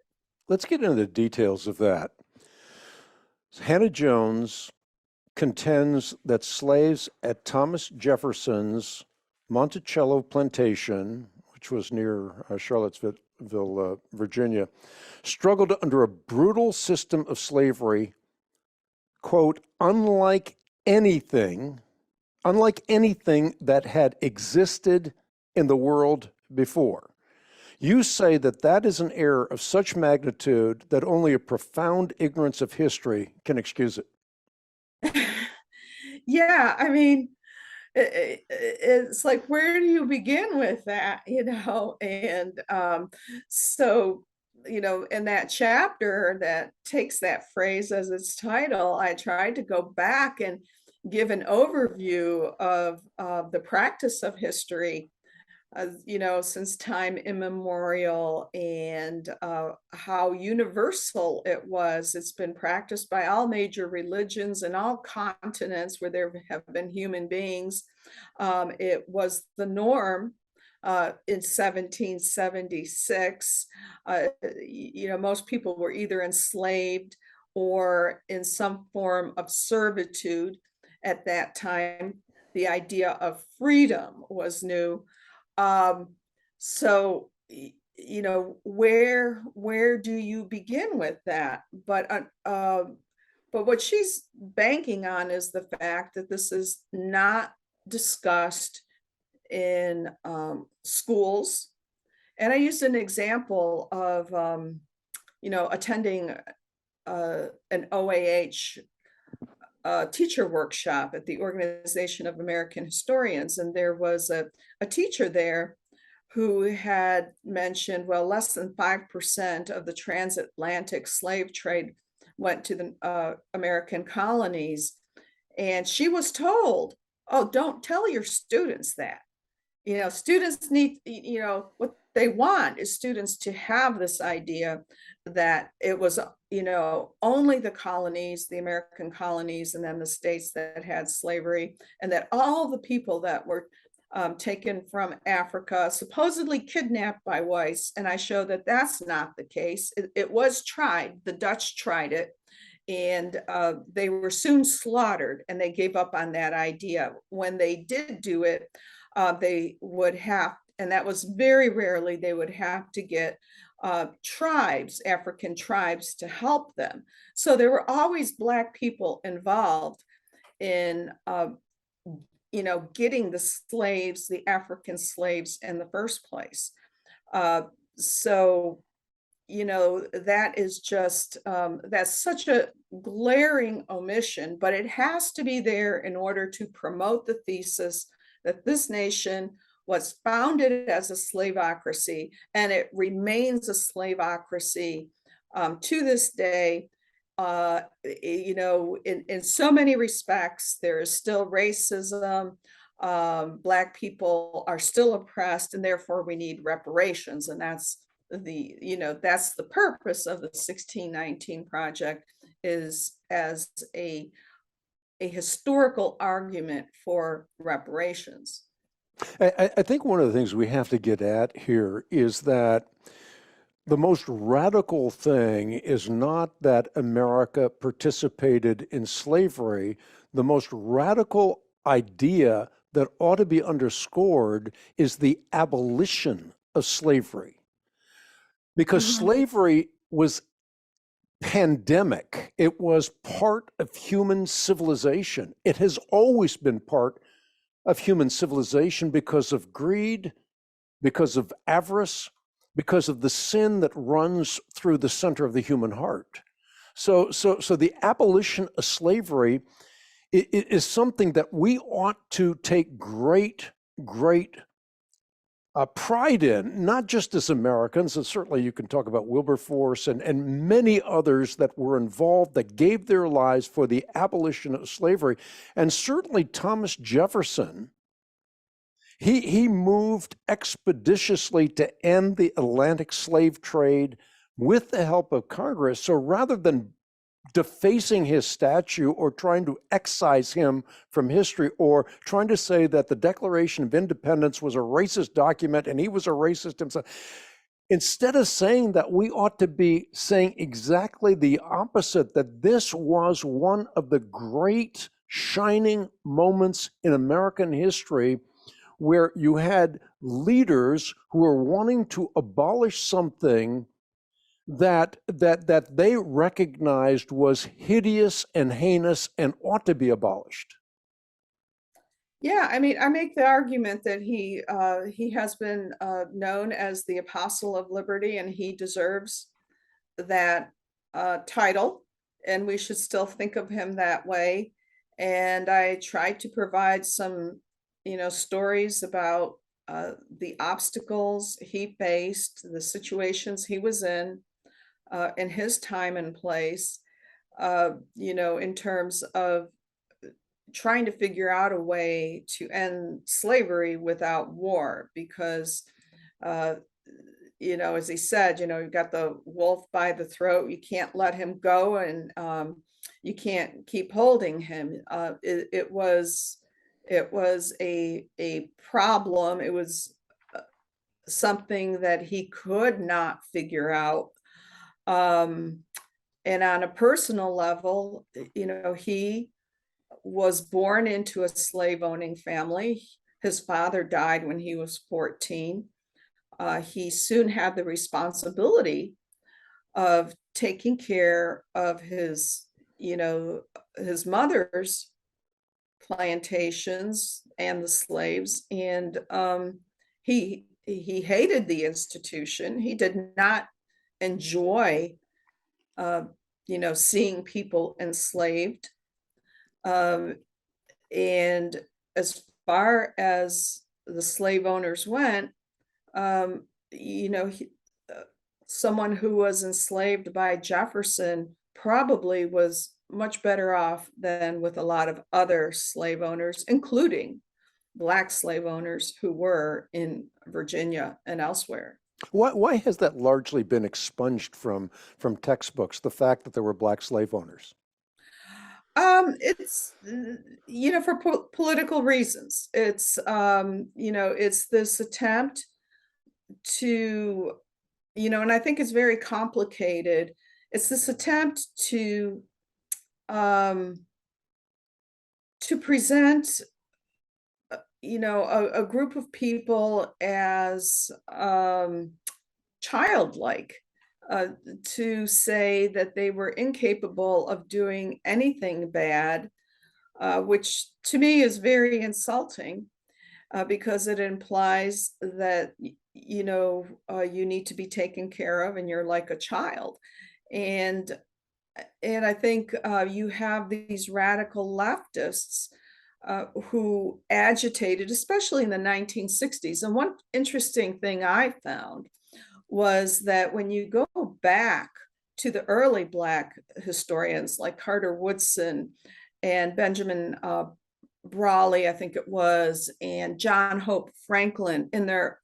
Let's get into the details of that. Hannah-Jones contends that slaves at Thomas Jefferson's Monticello plantation, which was near Charlottesville, Virginia, struggled under a brutal system of slavery, quote, unlike anything that had existed in the world before. You say that that is an error of such magnitude that only a profound ignorance of history can excuse it. Yeah, I mean, it's like, where do you begin with that, And so, in that chapter that takes that phrase as its title, I tried to go back and give an overview of the practice of history, since time immemorial, and how universal it was. It's been practiced by all major religions and all continents where there have been human beings. It was the norm in 1776. Most people were either enslaved or in some form of servitude at that time. The idea of freedom was new. So, where do you begin with that? But what she's banking on is the fact that this is not discussed in schools. And I used an example of, attending an OAH teacher workshop at the Organization of American Historians. And there was a teacher there who had mentioned, well, less than 5% of the transatlantic slave trade went to the American colonies. And she was told, oh, don't tell your students that. Students need, what they want is students to have this idea that it was, only the colonies, the American colonies, and then the states that had slavery, and that all the people that were taken from Africa, supposedly kidnapped by whites. And I show that that's not the case. It was tried. The Dutch tried it, and they were soon slaughtered, and they gave up on that idea. When they did do it, they would have, and that was very rarely, they would have to get tribes, African tribes, to help them. So there were always Black people involved in getting the slaves, the African slaves, in the first place. So that is just, that's such a glaring omission, but it has to be there in order to promote the thesis that this nation was founded as a slaveocracy, and it remains a slaveocracy to this day. In so many respects, there is still racism. Black people are still oppressed, and therefore we need reparations. And that's the purpose of the 1619 Project, is as a historical argument for reparations. I think one of the things we have to get at here is that the most radical thing is not that America participated in slavery. The most radical idea that ought to be underscored is the abolition of slavery. Because slavery was pandemic. It was part of human civilization. It has always been part of human civilization because of greed, because of avarice, because of the sin that runs through the center of the human heart. So the abolition of slavery is something that we ought to take great pride in, not just as Americans, and certainly you can talk about Wilberforce and many others that were involved, that gave their lives for the abolition of slavery. And certainly Thomas Jefferson, he moved expeditiously to end the Atlantic slave trade with the help of Congress. So rather than defacing his statue or trying to excise him from history, or trying to say that the Declaration of Independence was a racist document and he was a racist himself, instead of saying that, we ought to be saying exactly the opposite, that this was one of the great shining moments in American history, where you had leaders who were wanting to abolish something that they recognized was hideous and heinous and ought to be abolished. Yeah, I mean, I make the argument that he has been known as the Apostle of Liberty, and he deserves that title, and we should still think of him that way. And I tried to provide some, stories about the obstacles he faced, the situations he was in his time and place, in terms of trying to figure out a way to end slavery without war, because, as he said, you've got the wolf by the throat, you can't let him go, and you can't keep holding him. It was a problem. It was something that he could not figure out. And on a personal level, he was born into a slave owning family. His father died when he was 14. He soon had the responsibility of taking care of his mother's plantations and the slaves, and he hated the institution. He did not enjoy seeing people enslaved. And as far as the slave owners went, um, someone who was enslaved by Jefferson probably was much better off than with a lot of other slave owners, including Black slave owners who were in Virginia and elsewhere. Why has that largely been expunged from textbooks, the fact that there were Black slave owners? It's for political reasons. It's this attempt to, and I think it's very complicated. It's this attempt um, to present, a group of people as childlike, to say that they were incapable of doing anything bad, which to me is very insulting, because it implies that you need to be taken care of and you're like a child. And I think you have these radical leftists who agitated, especially in the 1960s. And one interesting thing I found was that when you go back to the early Black historians like Carter Woodson and Benjamin Brawley, I think it was, and John Hope Franklin in their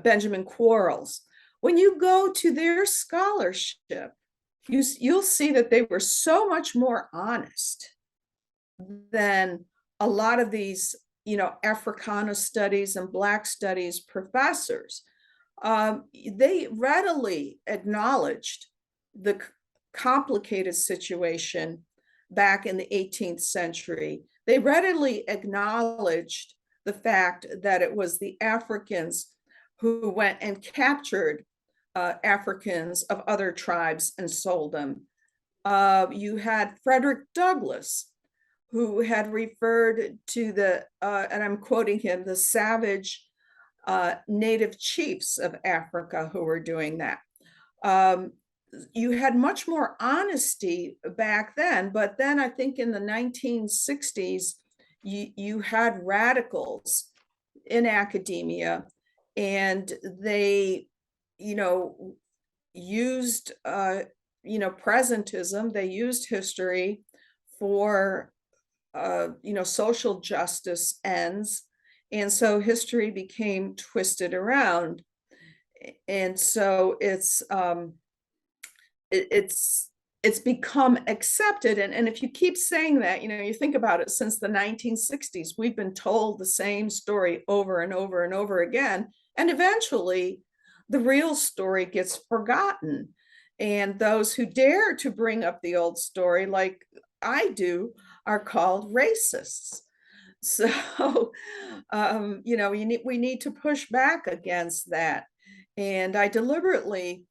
Benjamin Quarles, when you go to their scholarship, you'll see that they were so much more honest than a lot of these, Africana studies and Black studies professors. They readily acknowledged the complicated situation back in the 18th century. They readily acknowledged the fact that it was the Africans who went and captured Africans of other tribes and sold them. You had Frederick Douglass, who had referred to the, and I'm quoting him, the savage native chiefs of Africa who were doing that. You had much more honesty back then, but then I think in the 1960s, you had radicals in academia, and they, used, presentism, they used history for, social justice ends. And so history became twisted around. And so it's become accepted. And if you keep saying that, you think about it, since the 1960s, we've been told the same story over and over and over again. And eventually the real story gets forgotten. And those who dare to bring up the old story, like I do, are called racists. So, we need to push back against that. And I deliberately,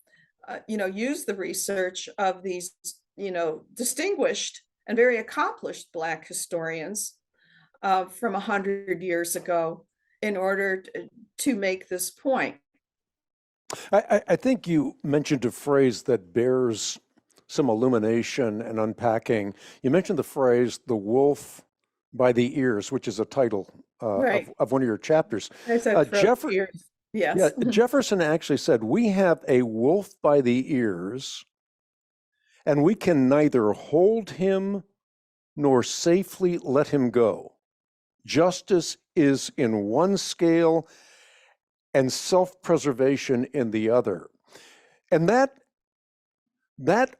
use the research of these, distinguished and very accomplished Black historians from 100 years ago in order to make this point. I think you mentioned a phrase that bears some illumination and unpacking. You mentioned the phrase "the wolf by the ears," which is a title Right. of one of your chapters. I said ears. Yes. Yeah, Jefferson actually said, "We have a wolf by the ears, and we can neither hold him nor safely let him go. Justice is in one scale and self-preservation in the other." And that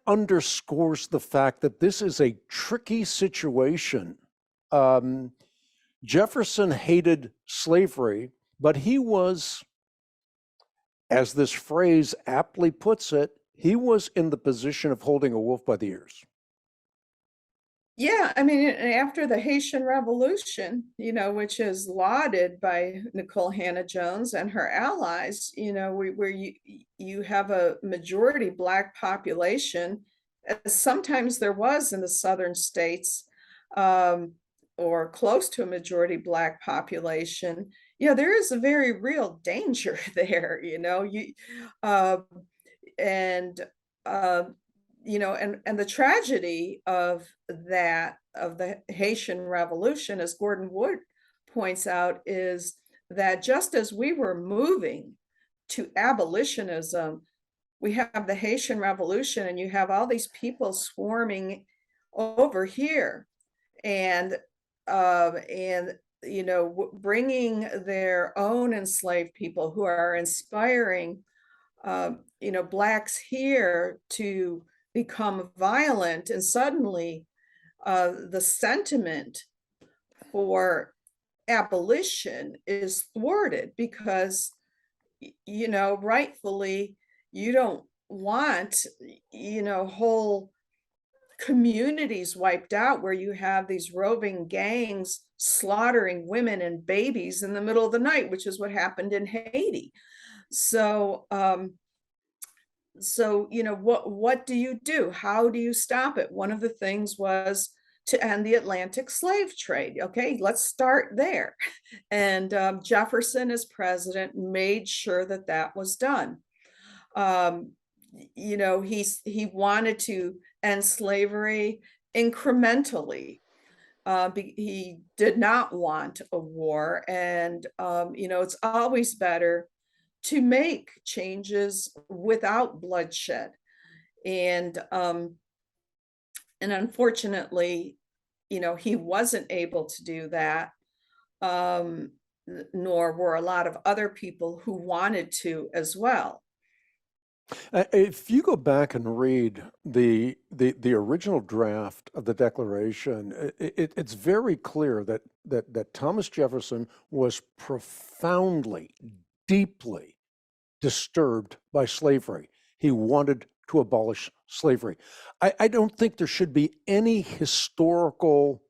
underscores the fact that this is a tricky situation. Jefferson hated slavery, but he was, as this phrase aptly puts it, he was in the position of holding a wolf by the ears. Yeah, I mean, after the Haitian Revolution, which is lauded by Nikole Hannah-Jones and her allies, where you have a majority Black population, as sometimes there was in the southern states, or close to a majority Black population, there is a very real danger there, uh, and uh, and the tragedy of the Haitian Revolution, as Gordon Wood points out, is that just as we were moving to abolitionism, we have the Haitian Revolution, and you have all these people swarming over here, and bringing their own enslaved people who are inspiring Blacks here to become violent, and suddenly the sentiment for abolition is thwarted because rightfully you don't want whole communities wiped out where you have these roving gangs slaughtering women and babies in the middle of the night, which is what happened in Haiti. So what do you do? How do you stop it? One of the things was to end the Atlantic slave trade. Okay, let's start there. And Jefferson, as president, made sure that that was done. He wanted to end slavery incrementally. He did not want a war, and it's always better to make changes without bloodshed. And unfortunately, he wasn't able to do that, nor were a lot of other people who wanted to as well. If you go back and read the original draft of the Declaration, it's very clear that Thomas Jefferson was profoundly, deeply disturbed by slavery. He wanted to abolish slavery. I don't think there should be any historical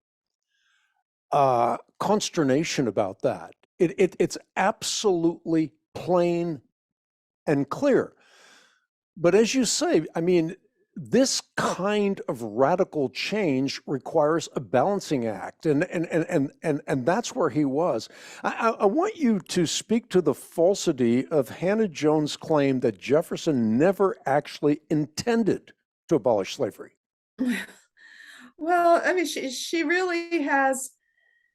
consternation about that. It's absolutely plain and clear. But as you say, I mean, this kind of radical change requires a balancing act, and that's where he was. I want you to speak to the falsity of Hannah Jones' claim that Jefferson never actually intended to abolish slavery. Well, I mean, she really has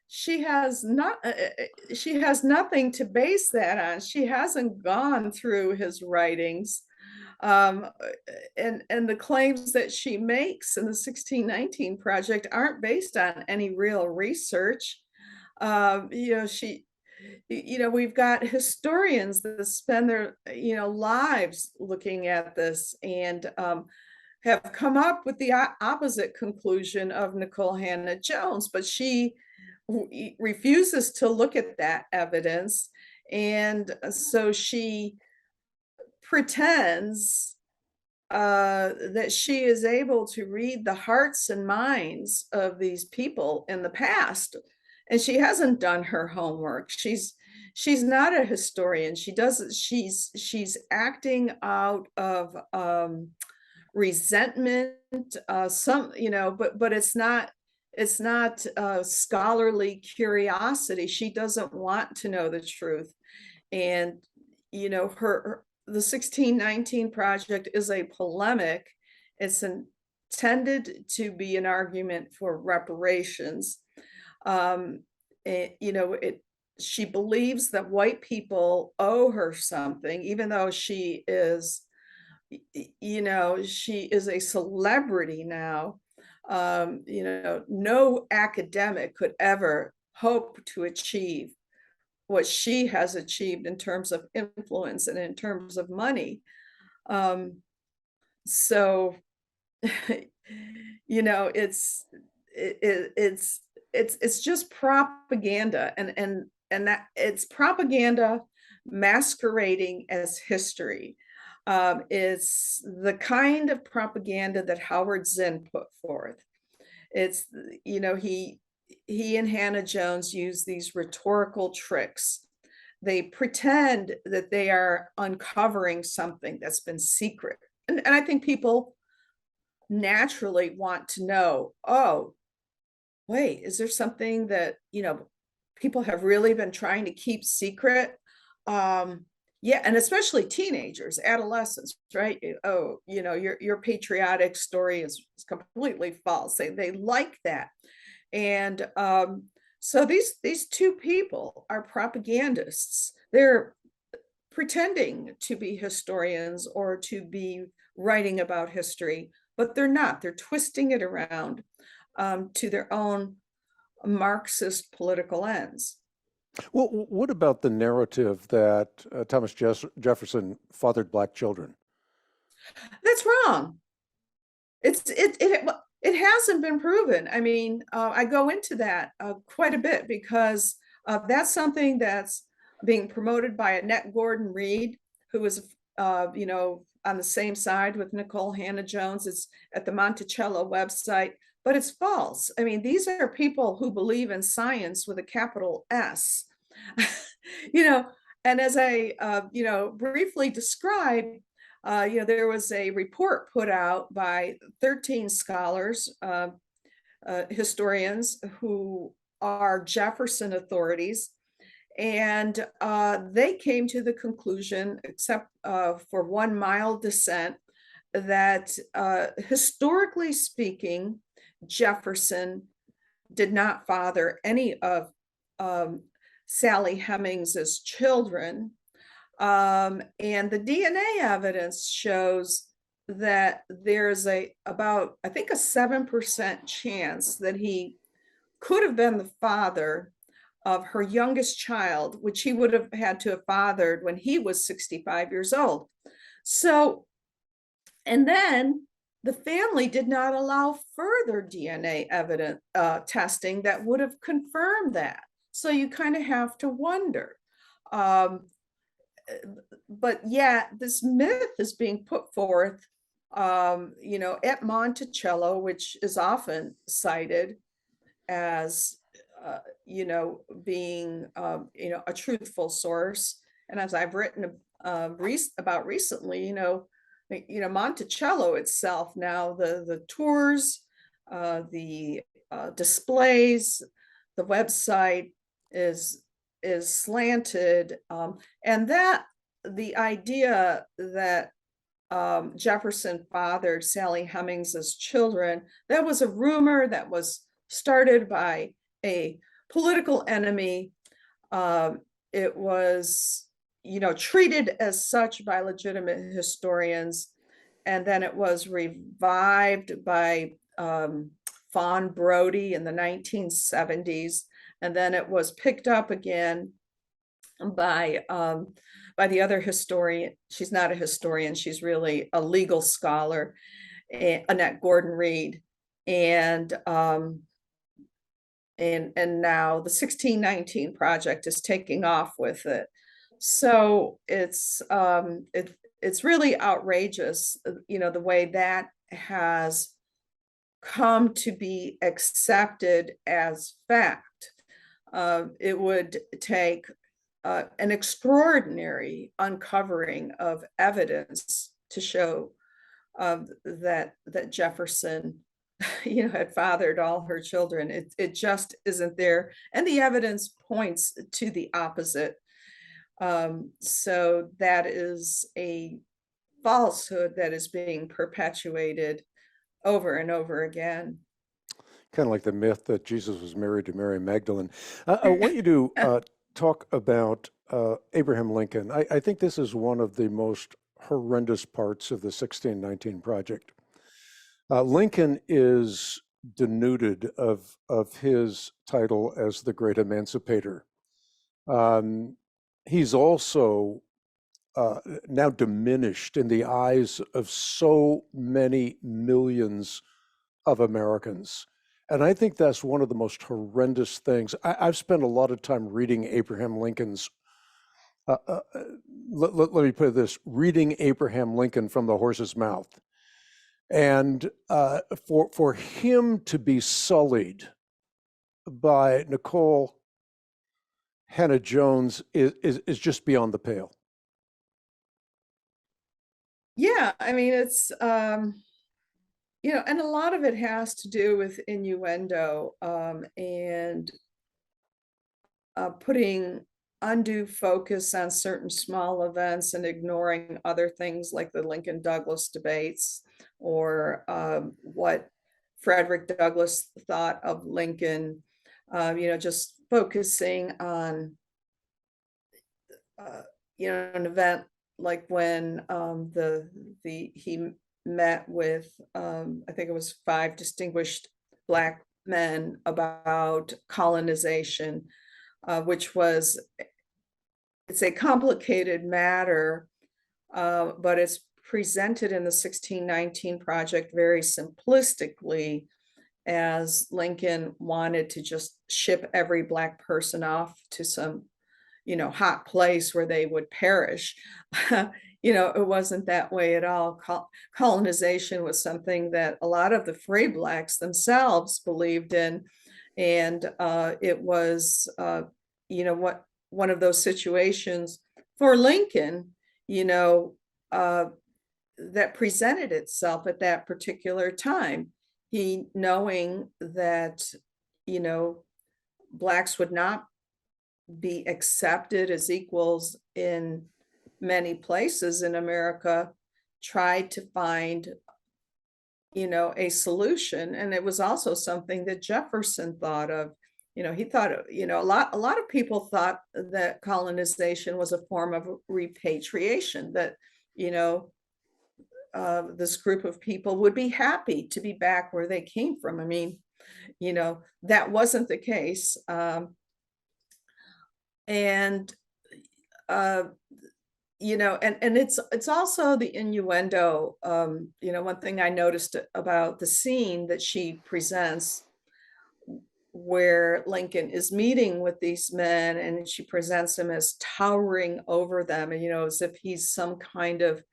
she has nothing to base that on. She hasn't gone through his writings, um, and the claims that she makes in the 1619 project aren't based on any real research. We've got historians that spend their lives looking at this, and have come up with the opposite conclusion of Nikole Hannah Jones, but she refuses to look at that evidence, and so she pretends that she is able to read the hearts and minds of these people in the past, and she hasn't done her homework. She's not a historian. She's acting out of resentment, but it's not scholarly curiosity. She doesn't want to know the truth, and the 1619 project is a polemic. It's intended to be an argument for reparations. She believes that white people owe her something, even though she is a celebrity now. No academic could ever hope to achieve what she has achieved in terms of influence and in terms of money. So it's just propaganda, and that it's propaganda masquerading as history. It's the kind of propaganda that Howard Zinn put forth. It's he and Hannah Jones use these rhetorical tricks. They pretend that they are uncovering something that's been secret. And I think people naturally want to know, oh, wait, is there something that, people have really been trying to keep secret? Yeah, and especially teenagers, adolescents, right? Oh, your patriotic story is completely false. They like that. And so these two people are propagandists. They're pretending to be historians or to be writing about history, but they're not. They're twisting it around to their own Marxist political ends. Well, what about the narrative that Thomas Jefferson fathered black children? That's wrong. It hasn't been proven. I mean, I go into that quite a bit because that's something that's being promoted by Annette Gordon Reed, who is, on the same side with Nikole Hannah-Jones. It's at the Monticello website, but it's false. I mean, these are people who believe in science with a capital S. you know, and as I, briefly described, there was a report put out by 13 scholars, historians who are Jefferson authorities, and they came to the conclusion, except for one mild dissent, that historically speaking, Jefferson did not father any of Sally Hemings's children. And the DNA evidence shows that there's about, I think, a 7% chance that he could have been the father of her youngest child, which he would have had to have fathered when he was 65 years old. So, and then the family did not allow further DNA evidence testing that would have confirmed that. So you kind of have to wonder. But yeah, this myth is being put forth, at Monticello, which is often cited as, being, a truthful source. And as I've written about recently, Monticello itself now, the tours, the displays, the website is slanted, and that the idea that Jefferson fathered Sally Hemings's children, that was a rumor that was started by a political enemy. It was, treated as such by legitimate historians, and then it was revived by Fawn Brodie in the 1970s, and then it was picked up again by the other historian. She's not a historian, she's really a legal scholar, Annette Gordon Reed, and now the 1619 Project is taking off with it. So it's really outrageous, the way that has come to be accepted as fact. It would take an extraordinary uncovering of evidence to show that Jefferson, had fathered all her children. It just isn't there, and the evidence points to the opposite. So that is a falsehood that is being perpetuated over and over again. Kind of like the myth that Jesus was married to Mary Magdalene. I want you to talk about Abraham Lincoln. I think this is one of the most horrendous parts of the 1619 Project. Lincoln is denuded of his title as the great emancipator. He's also now diminished in the eyes of so many millions of Americans. And I think that's one of the most horrendous things. I've spent a lot of time reading Abraham Lincoln's, let me put it this, reading Abraham Lincoln from the horse's mouth. And for him to be sullied by Nikole Hannah-Jones is just beyond the pale. Yeah, I mean, and a lot of it has to do with innuendo, and putting undue focus on certain small events and ignoring other things like the Lincoln Douglas debates, or what Frederick Douglass thought of Lincoln, just focusing on an event like when he met with, I think it was 5 distinguished Black men about colonization, which it's a complicated matter, but it's presented in the 1619 Project very simplistically, as Lincoln wanted to just ship every Black person off to some hot place where they would perish. It wasn't that way at all. Colonization was something that a lot of the free Blacks themselves believed in. And it was, one of those situations for Lincoln, that presented itself at that particular time. He, knowing that, Blacks would not be accepted as equals in many places in America, tried to find a solution. And it was also something that Jefferson thought of. He thought, a lot of people thought that colonization was a form of repatriation, that this group of people would be happy to be back where they came from. I mean, that wasn't the case. And it's also the innuendo. One thing I noticed about the scene that she presents, where Lincoln is meeting with these men, and she presents him as towering over them, and as if he's some kind of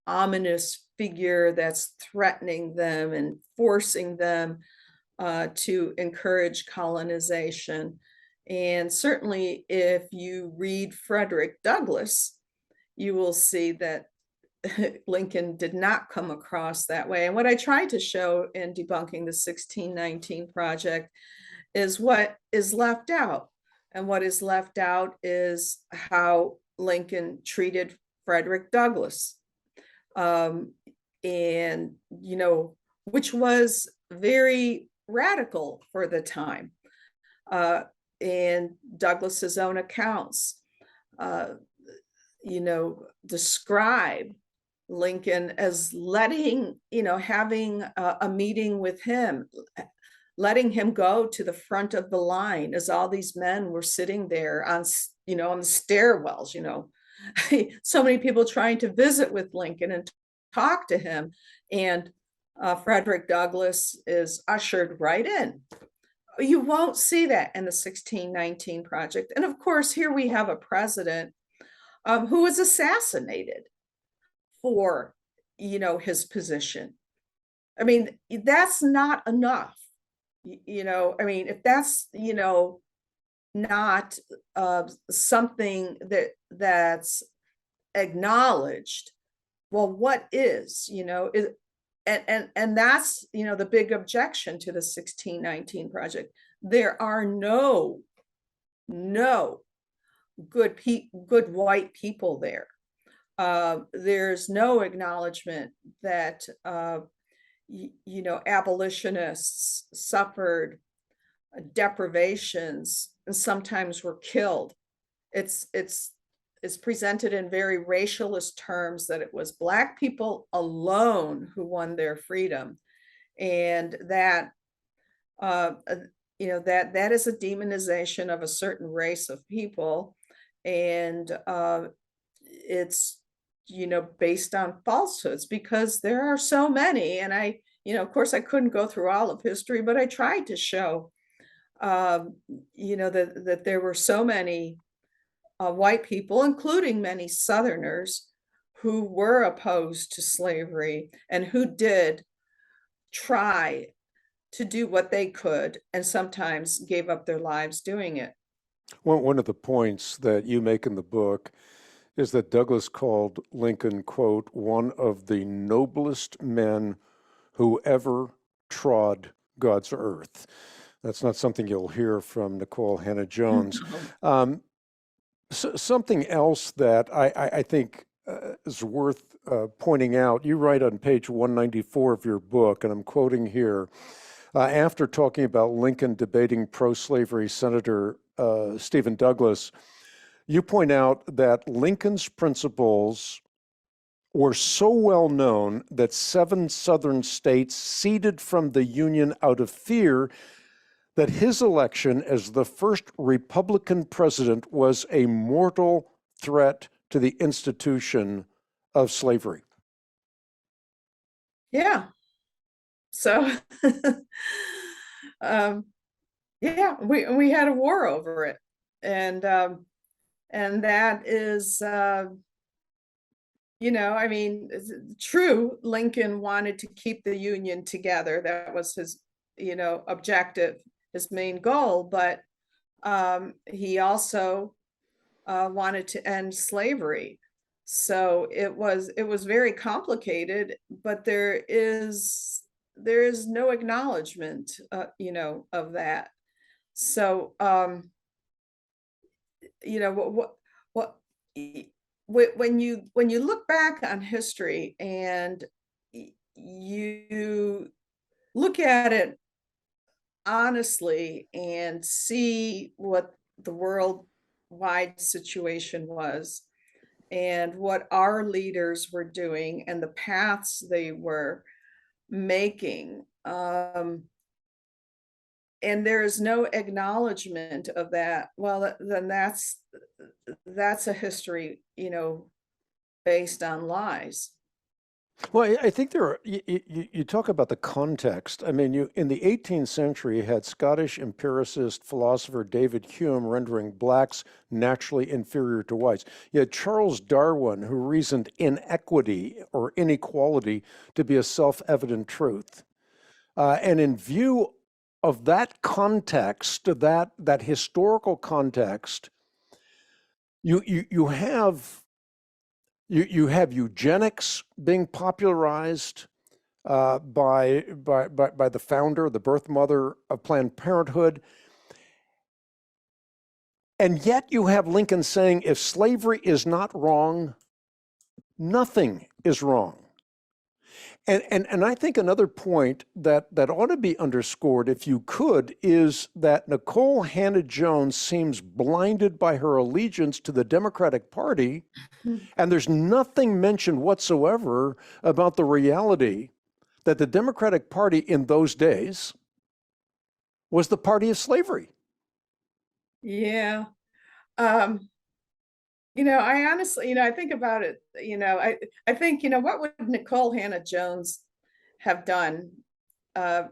ominous figure that's threatening them and forcing them to encourage colonization. And certainly, if you read Frederick Douglass, you will see that Lincoln did not come across that way. And what I tried to show in Debunking the 1619 Project is what is left out. And what is left out is how Lincoln treated Frederick Douglass. And, which was very radical for the time. And Douglass's own accounts, describe Lincoln as having a meeting with him, letting him go to the front of the line as all these men were sitting there on the stairwells, so many people trying to visit with Lincoln and talk to him. And Frederick Douglass is ushered right in. You won't see that in the 1619 Project. And of course, here we have a president who was assassinated for, his position. I mean, that's not enough. If that's, not something that's acknowledged, well, what is, and that's, the big objection to the 1619 Project. There are no good white people there. There's no acknowledgement that abolitionists suffered deprivations and sometimes were killed. It's presented in very racialist terms, that it was Black people alone who won their freedom, and that that is a demonization of a certain race of people, and it's based on falsehoods, because there are so many. And I of course I couldn't go through all of history, but I tried to show that there were so many white people, including many Southerners, who were opposed to slavery and who did try to do what they could, and sometimes gave up their lives doing it. One of the points that you make in the book is that Douglass called Lincoln, quote, one of the noblest men who ever trod God's earth. That's not something you'll hear from Nikole Hannah-Jones. No. Something else that I think is worth pointing out, you write on page 194 of your book, and I'm quoting here, after talking about Lincoln debating pro-slavery Senator Stephen Douglas, you point out that Lincoln's principles were so well known that 7 Southern states ceded from the Union out of fear that his election as the first Republican president was a mortal threat to the institution of slavery. Yeah. So, yeah, we had a war over it, and that is, I mean, true. Lincoln wanted to keep the Union together. That was his, objective, his main goal. But he also wanted to end slavery. So it was very complicated. But there is no acknowledgement, of that. So what when you look back on history and you look at it honestly and see what the worldwide situation was and what our leaders were doing and the paths they were making, and there is no acknowledgement of that, well, then that's a history, based on lies. Well, I think there are, you talk about the context. I mean, in the 18th century, you had Scottish empiricist philosopher David Hume rendering blacks naturally inferior to whites. You had Charles Darwin, who reasoned inequity or inequality to be a self-evident truth. And in view of that context, that historical context, you have eugenics being popularized by the founder, the birth mother of Planned Parenthood. And yet you have Lincoln saying, if slavery is not wrong, nothing is wrong. And I think another point that ought to be underscored, if you could, is that Nikole Hannah-Jones seems blinded by her allegiance to the Democratic Party, and there's nothing mentioned whatsoever about the reality that the Democratic Party in those days was the party of slavery. Yeah. I honestly, I think about it, I think, what would Nikole Hannah-Jones have done, in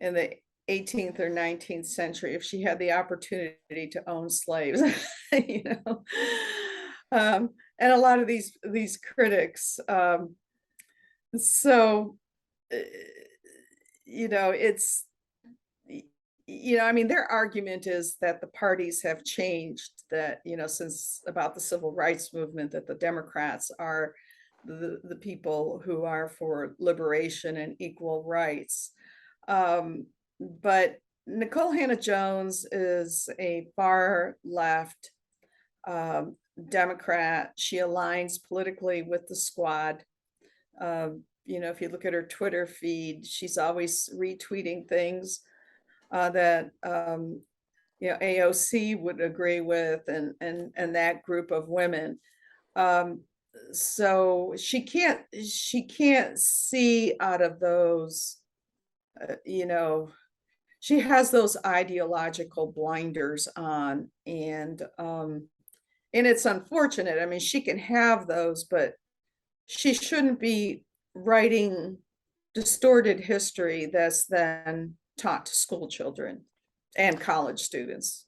the 18th or 19th century if she had the opportunity to own slaves, you know? And a lot of these critics, so, it's, I mean, their argument is that the parties have changed, that, since about the civil rights movement, that the Democrats are the people who are for liberation and equal rights. But Nikole Hannah-Jones is a far left Democrat. She aligns politically with the squad. If you look at her Twitter feed, she's always retweeting things that AOC would agree with, and that group of women. So she can't see out of those. She has those ideological blinders on, and it's unfortunate. I mean, she can have those, but she shouldn't be writing distorted history that's then taught to school children and college students.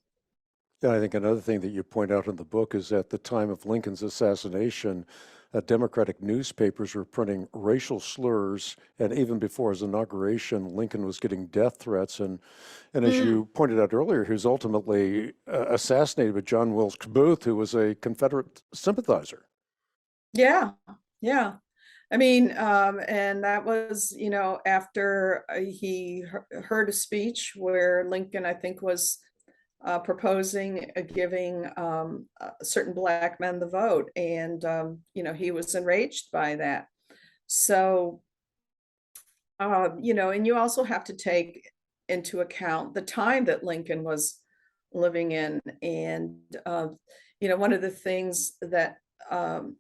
Yeah, I think another thing that you point out in the book is at the time of Lincoln's assassination, Democratic newspapers were printing racial slurs, and even before his inauguration, Lincoln was getting death threats. And as you pointed out earlier, he was ultimately assassinated by John Wilkes Booth, who was a Confederate sympathizer. Yeah, yeah. I mean, and that was, after he heard a speech where Lincoln, I think, was proposing giving certain Black men the vote. And, he was enraged by that. So, and you also have to take into account the time that Lincoln was living in. And, one of the things that, the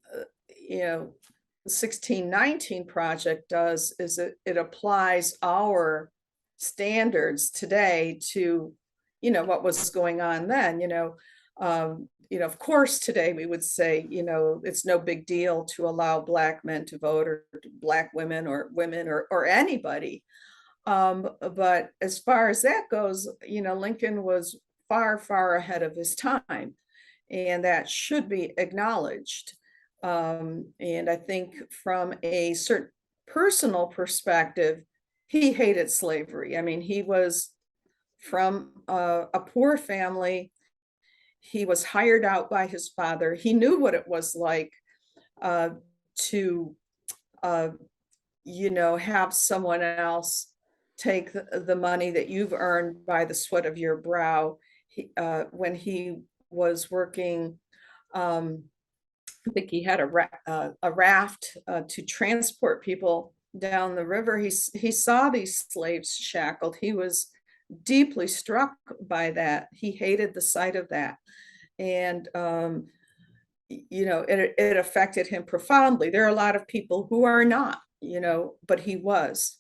1619 project does is it applies our standards today to, what was going on then. Of course, today we would say, it's no big deal to allow Black men to vote, or Black women, or anybody. But as far as that goes, Lincoln was far, far ahead of his time, and that should be acknowledged. And I think from a certain personal perspective, he hated slavery. I mean, he was from a poor family. He was hired out by his father. He knew what it was like to, have someone else take the money that you've earned by the sweat of your brow. When he was working, I think he had a raft to transport people down the river. He saw these slaves shackled. He was deeply struck by that. He hated the sight of that. And, it affected him profoundly. There are a lot of people who are not, but he was.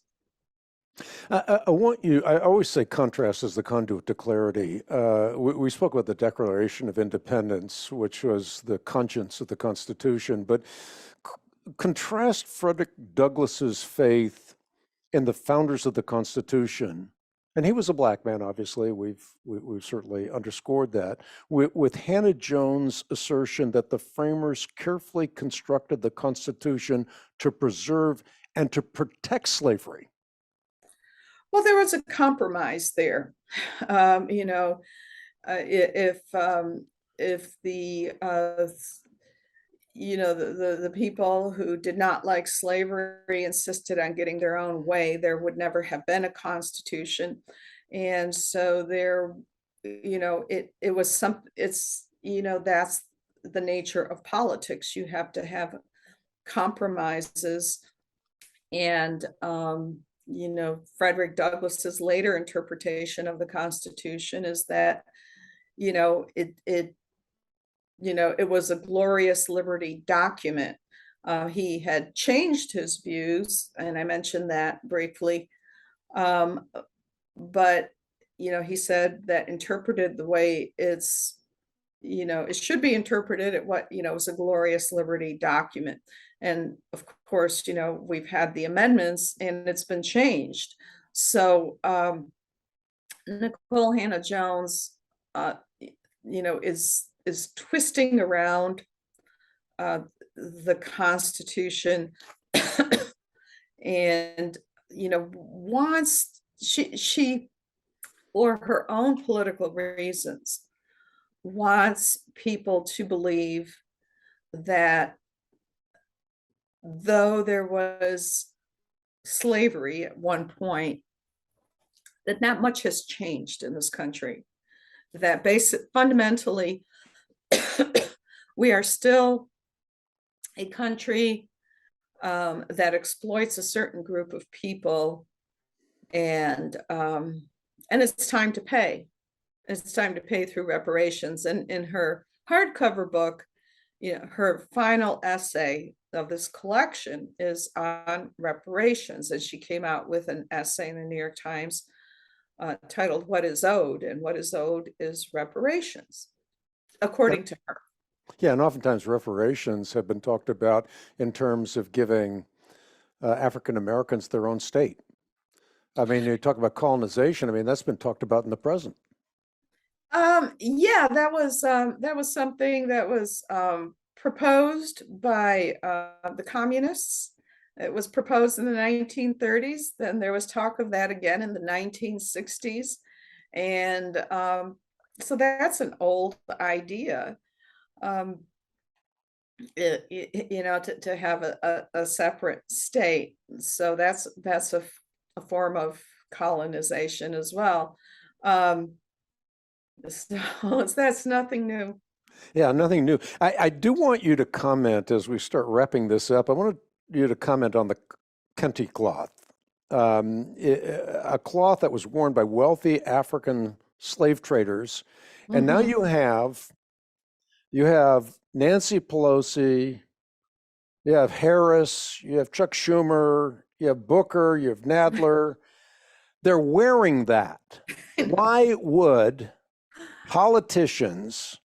I always say contrast is the conduit to clarity. We spoke about the Declaration of Independence, which was the conscience of the Constitution, but contrast Frederick Douglass's faith in the founders of the Constitution. And he was a Black man, obviously. We've certainly underscored that. With Hannah Jones' assertion that the framers carefully constructed the Constitution to preserve and to protect slavery. Well, there was a compromise there. If the the people who did not like slavery insisted on getting their own way, there would never have been a constitution. And so there, it was it's, that's the nature of politics. You have to have compromises. And, Frederick Douglass's later interpretation of the Constitution is that, it was a glorious liberty document. He had changed his views, and I mentioned that briefly. But, he said that interpreted the way it's, it should be interpreted at what, was a glorious liberty document. And of course, we've had the amendments and it's been changed. So Nikole Hannah Jones, is twisting around the Constitution and, wants, she, for her own political reasons, wants people to believe that though there was slavery at one point, that not much has changed in this country. That fundamentally, we are still a country that exploits a certain group of people, and it's time to pay. It's time to pay through reparations. And in her hardcover book, her final essay of this collection is on reparations. And she came out with an essay in the New York Times titled "What is Owed?" And what is owed is reparations, according to her. Yeah, and oftentimes reparations have been talked about in terms of giving African Americans their own state. I mean, you talk about colonization. I mean, that's been talked about in the present. Yeah, that was something that was proposed by the communists. It was proposed in the 1930s. Then there was talk of that again in the 1960s. And so that's an old idea. to have a separate state. So that's a form of colonization as well. So that's nothing new. Yeah, nothing new. I do want you to comment as we start wrapping this up. I wanted you to comment on the kente cloth, a cloth that was worn by wealthy African slave traders. And now you have Nancy Pelosi, you have Harris, you have Chuck Schumer, you have Booker, you have Nadler. They're wearing that. Why would politicians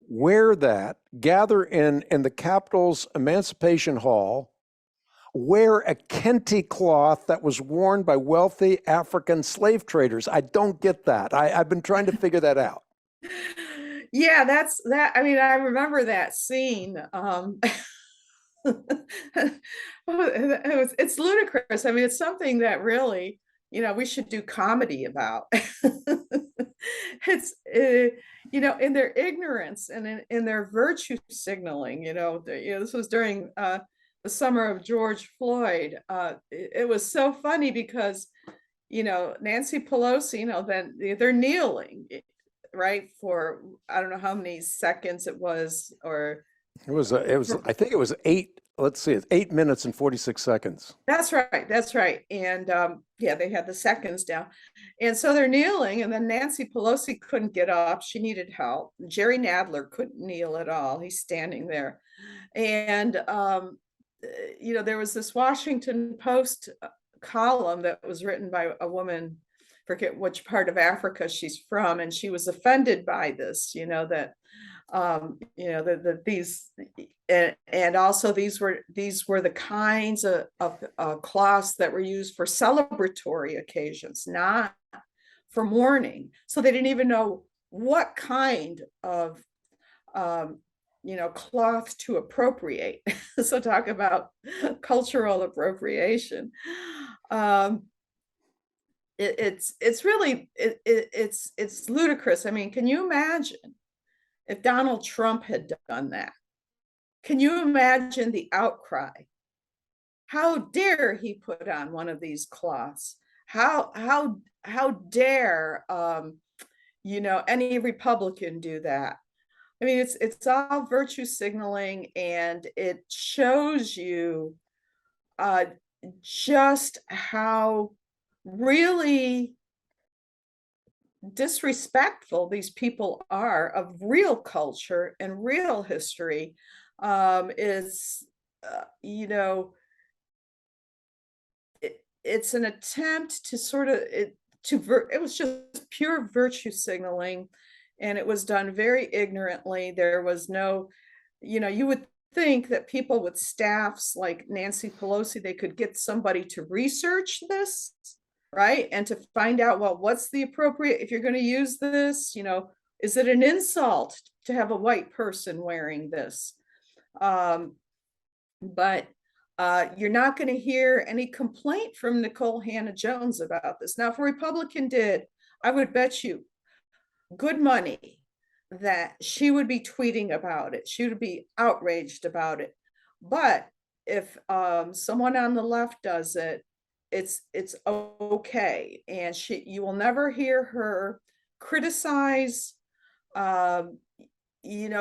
wear that, gather in the Capitol's Emancipation Hall, wear a kente cloth that was worn by wealthy African slave traders? I don't get that. I've been trying to figure that out. Yeah, that's that. I mean, I remember that scene. It's ludicrous. I mean, it's something that really, we should do comedy about. It's in their ignorance and in their virtue signaling. This was during the summer of George Floyd. It was so funny because Nancy Pelosi, then they're kneeling, right, for I don't know how many seconds it was, or I think it was let's see, it's 8 minutes and 46 seconds. That's right. And yeah, they had the seconds down. And so they're kneeling, and then Nancy Pelosi couldn't get up. She needed help. Jerry Nadler couldn't kneel at all. He's standing there. And, there was this Washington Post column that was written by a woman, forget which part of Africa she's from, and she was offended by this, that these and also these were the kinds of cloths that were used for celebratory occasions, not for mourning. So they didn't even know what kind of cloth to appropriate. So talk about cultural appropriation. It's really it's ludicrous. I mean, can you imagine if Donald Trump had done that? Can you imagine the outcry? How dare he put on one of these cloths? How dare any Republican do that? I mean, it's all virtue signaling, and it shows you just how really disrespectful these people are of real culture and real history. It's it's an attempt to sort of it was just pure virtue signaling, and it was done very ignorantly. There was no, you would think that people with staffs like Nancy Pelosi, they could get somebody to research this, right? And to find out, well, what's the appropriate, if you're going to use this, is it an insult to have a white person wearing this? But you're not going to hear any complaint from Nikole Hannah-Jones about this. Now, if a Republican did, I would bet you good money that she would be tweeting about it. She would be outraged about it. But if someone on the left does it, it's okay, and you will never hear her criticize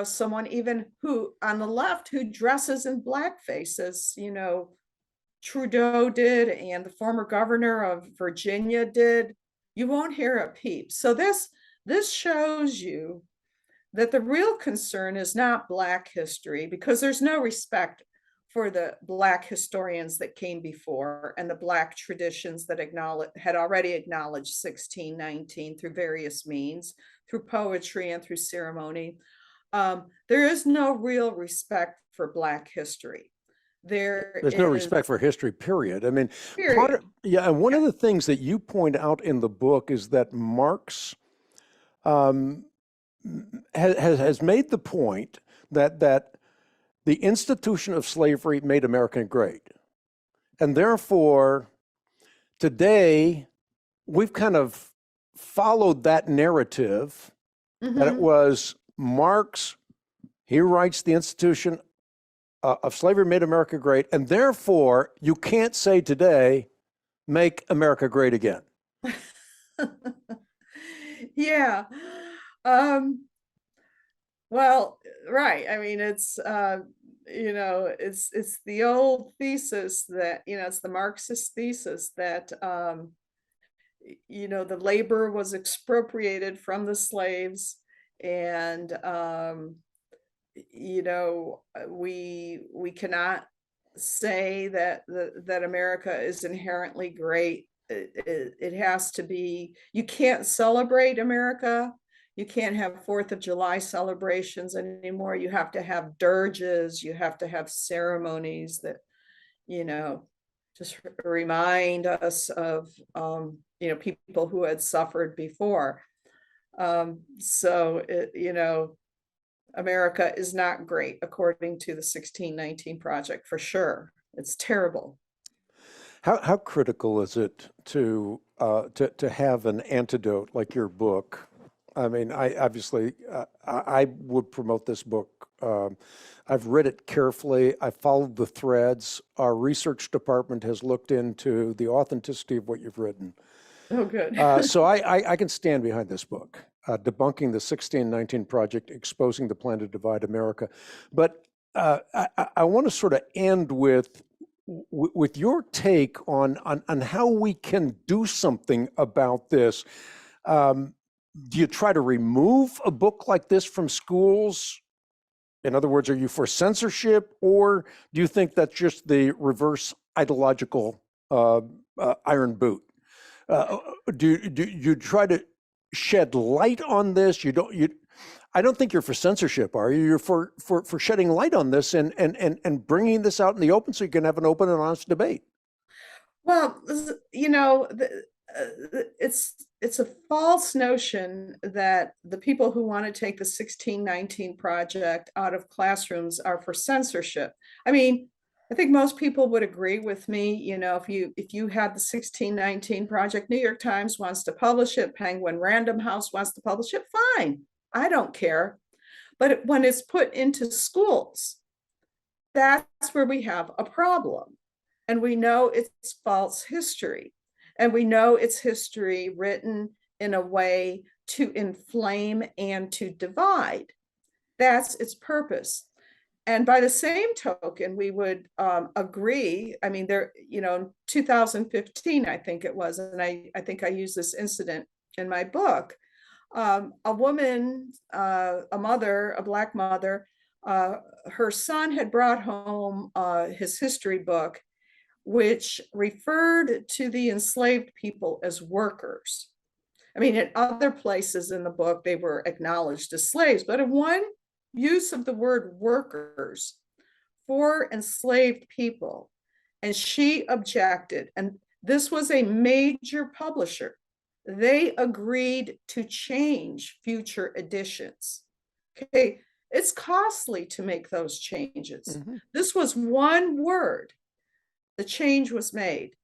someone even who on the left who dresses in blackface, as Trudeau did and the former governor of Virginia did. You won't hear a peep. So this shows you that the real concern is not Black history, because there's no respect for the Black historians that came before and the Black traditions that had already acknowledged 1619 through various means, through poetry and through ceremony. There is no real respect for Black history. There's no respect for history, period. I mean, period. And one of the things that you point out in the book is that Marx has made the point that the institution of slavery made America great. And therefore, today, we've kind of followed that narrative, that it was Marx, he writes the institution of slavery made America great, and therefore you can't say today, make America great again. Yeah. Um, well, right. I mean, it's it's the old thesis that, it's the Marxist thesis that the labor was expropriated from the slaves, and we cannot say that that America is inherently great. It has to be. You can't celebrate America. You can't have 4th of July celebrations anymore. You have to have dirges. You have to have ceremonies that, just remind us of, people who had suffered before. America is not great according to the 1619 Project, for sure. It's terrible. How critical is it to have an antidote like your book? I mean, I would promote this book. I've read it carefully. I followed the threads. Our research department has looked into the authenticity of what you've written. Oh, good. So I can stand behind this book, Debunking the 1619 Project, Exposing the Plan to Divide America. But I want to sort of end with your take on how we can do something about this. Do you try to remove a book like this from schools? In other words, are you for censorship, or do you think that's just the reverse ideological iron boot? Do you try to shed light on this? I don't think you're for censorship, are you? You're for shedding light on this and bringing this out in the open so you can have an open and honest debate. Well, it's a false notion that the people who want to take the 1619 Project out of classrooms are for censorship. I mean, I think most people would agree with me. If you had the 1619 Project, New York Times wants to publish it, Penguin Random House wants to publish it, fine. I don't care. But when it's put into schools, that's where we have a problem. And we know it's false history. And we know it's history written in a way to inflame and to divide. That's its purpose. And by the same token, we would agree. I mean, 2015, I think it was, and I think I used this incident in my book. A woman, a mother, a Black mother, her son had brought home his history book, which referred to the enslaved people as workers. I mean, in other places in the book, they were acknowledged as slaves, but in one use of the word workers for enslaved people, and she objected. And this was a major publisher. They agreed to change future editions. Okay, it's costly to make those changes. Mm-hmm. This was one word. The change was made.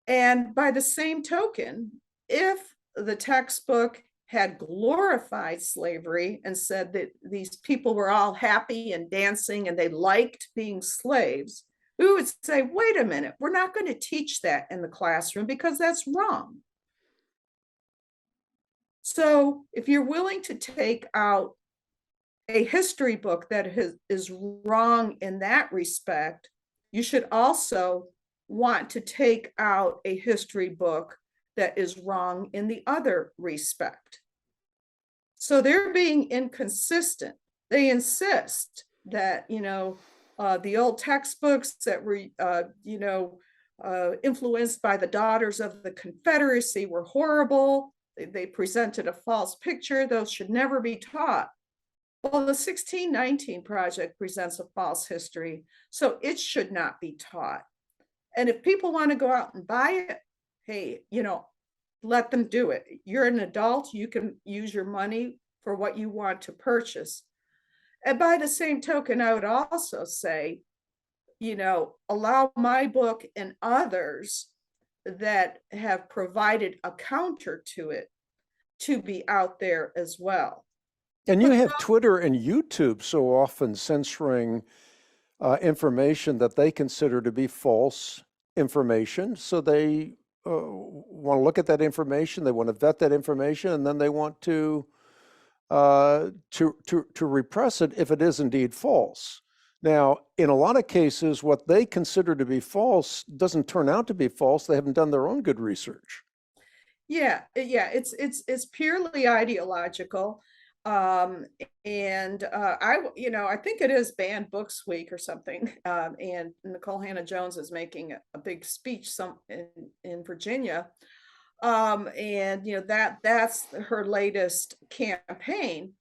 And by the same token, if the textbook had glorified slavery and said that these people were all happy and dancing and they liked being slaves, we would say, wait a minute, we're not going to teach that in the classroom because that's wrong. So if you're willing to take out a history book that is wrong in that respect, you should also want to take out a history book that is wrong in the other respect. So they're being inconsistent. They insist that, the old textbooks that were, influenced by the Daughters of the Confederacy were horrible. They presented a false picture. Those should never be taught. Well, the 1619 Project presents a false history, so it should not be taught. And if people want to go out and buy it, hey, let them do it. You're an adult, you can use your money for what you want to purchase. And by the same token, I would also say, allow my book and others that have provided a counter to it to be out there as well. And you have Twitter and YouTube so often censoring information that they consider to be false information. So they want to look at that information, they want to vet that information, and then they want to repress it if it is indeed false. Now, in a lot of cases, what they consider to be false doesn't turn out to be false. They haven't done their own good research. Yeah, it's purely ideological. Um, and I think it is Banned Books Week or something. And Nikole Hannah-Jones is making a big speech in Virginia. And that's her latest campaign.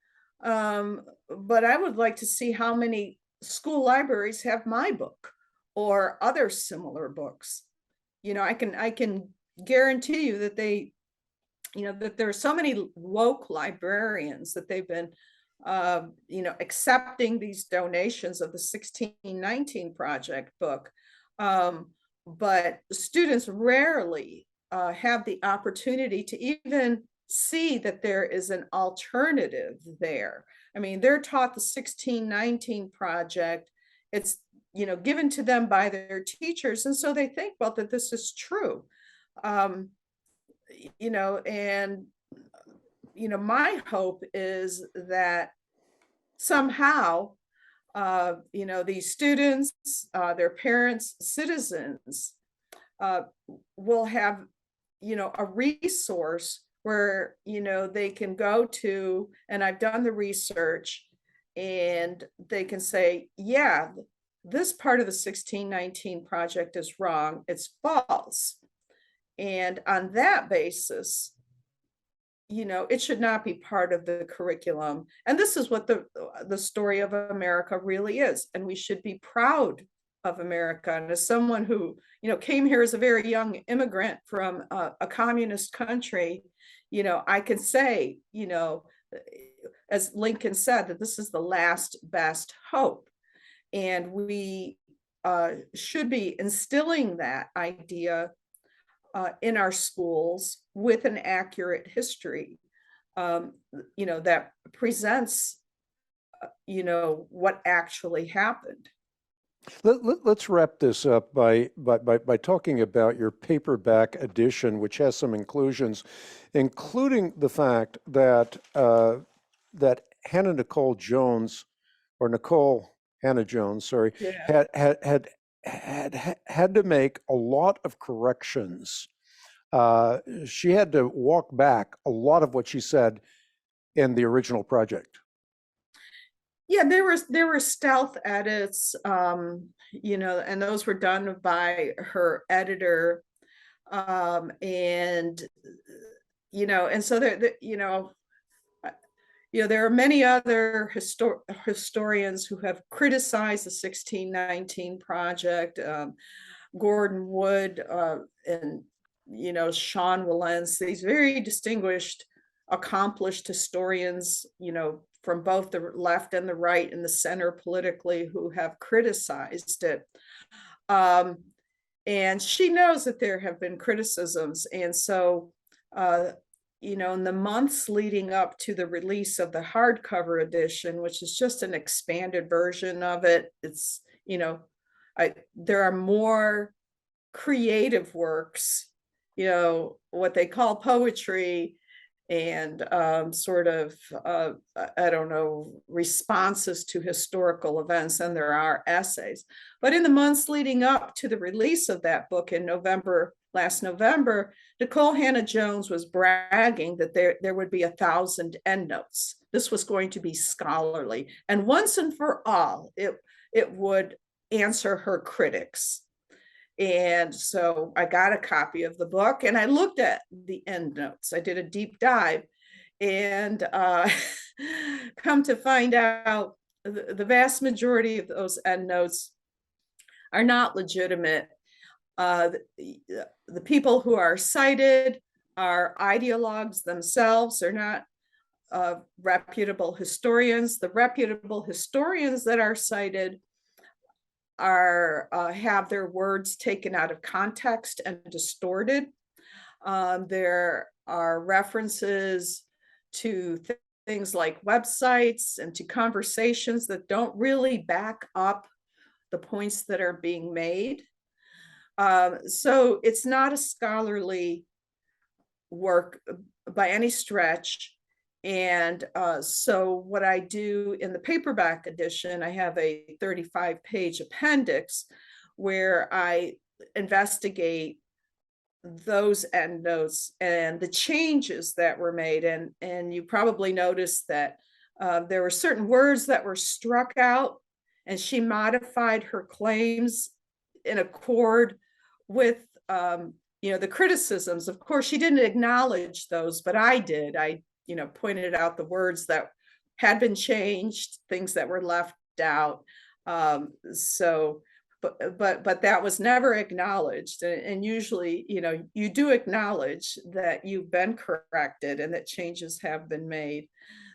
But I would like to see how many school libraries have my book or other similar books. I can guarantee you that that there are so many woke librarians that they've been accepting these donations of the 1619 Project book. But students rarely have the opportunity to even see that there is an alternative there. I mean, they're taught the 1619 Project. It's given to them by their teachers, and so they think, well, that this is true. And my hope is that somehow these students, their parents, citizens will have a resource where they can go to, and I've done the research, and they can say, yeah, this part of the 1619 Project is wrong, it's false. And on that basis, it should not be part of the curriculum. And this is what the story of America really is. And we should be proud of America. And as someone who, came here as a very young immigrant from a communist country, I can say, as Lincoln said, that this is the last best hope. And we should be instilling that idea in our schools with an accurate history, that presents, what actually happened. Let's wrap this up by talking about your paperback edition, which has some inclusions, including the fact that that Hannah Nikole Jones, or Nikole Hannah-Jones, sorry, Yeah. had to make a lot of corrections. She had to walk back a lot of what she said in the original project. Yeah, there were stealth edits, and those were done by her editor. And so there are many other historians who have criticized the 1619 Project, Gordon Wood, and Sean Wilentz, these very distinguished, accomplished historians, from both the left and the right and the center politically, who have criticized it. And she knows that there have been criticisms. And so, in the months leading up to the release of the hardcover edition, which is just an expanded version of it, it's, there are more creative works, what they call poetry, and sort of, I don't know, responses to historical events, and there are essays. But in the months leading up to the release of that book in last November, Nikole Hannah-Jones was bragging that there would be 1,000 endnotes. This was going to be scholarly, and once and for all, it would answer her critics. And so I got a copy of the book, and I looked at the endnotes. I did a deep dive, and come to find out the vast majority of those endnotes are not legitimate. The people who are cited are ideologues themselves. They're not reputable historians. The reputable historians that are cited have their words taken out of context and distorted. There are references to things like websites and to conversations that don't really back up the points that are being made. So it's not a scholarly work by any stretch. And so what I do in the paperback edition, I have a 35-page appendix where I investigate those endnotes and the changes that were made. And you probably noticed that there were certain words that were struck out, and she modified her claims in accord with the criticisms. Of course, she didn't acknowledge those, but I did. I pointed out the words that had been changed, things that were left out. But that was never acknowledged. And usually, you do acknowledge that you've been corrected and that changes have been made.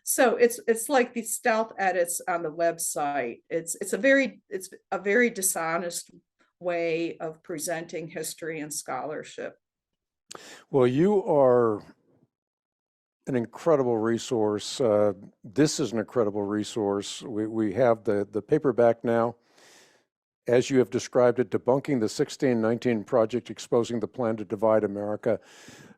So it's like the stealth edits on the website. It's a very dishonest way of presenting history and scholarship. Well, you are an incredible resource. This is an incredible resource. We have the paperback now, as you have described it, Debunking the 1619 Project, Exposing the Plan to Divide America.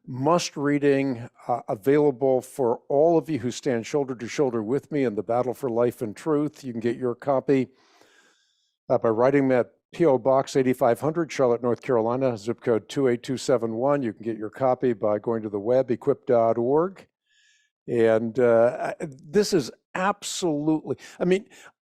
Must reading, available for all of you who stand shoulder to shoulder with me in the battle for life and truth. You can get your copy by writing me at P.O. Box 8500, Charlotte, North Carolina, zip code 28271. You can get your copy by going to the web, equip.org. And this is absolutely,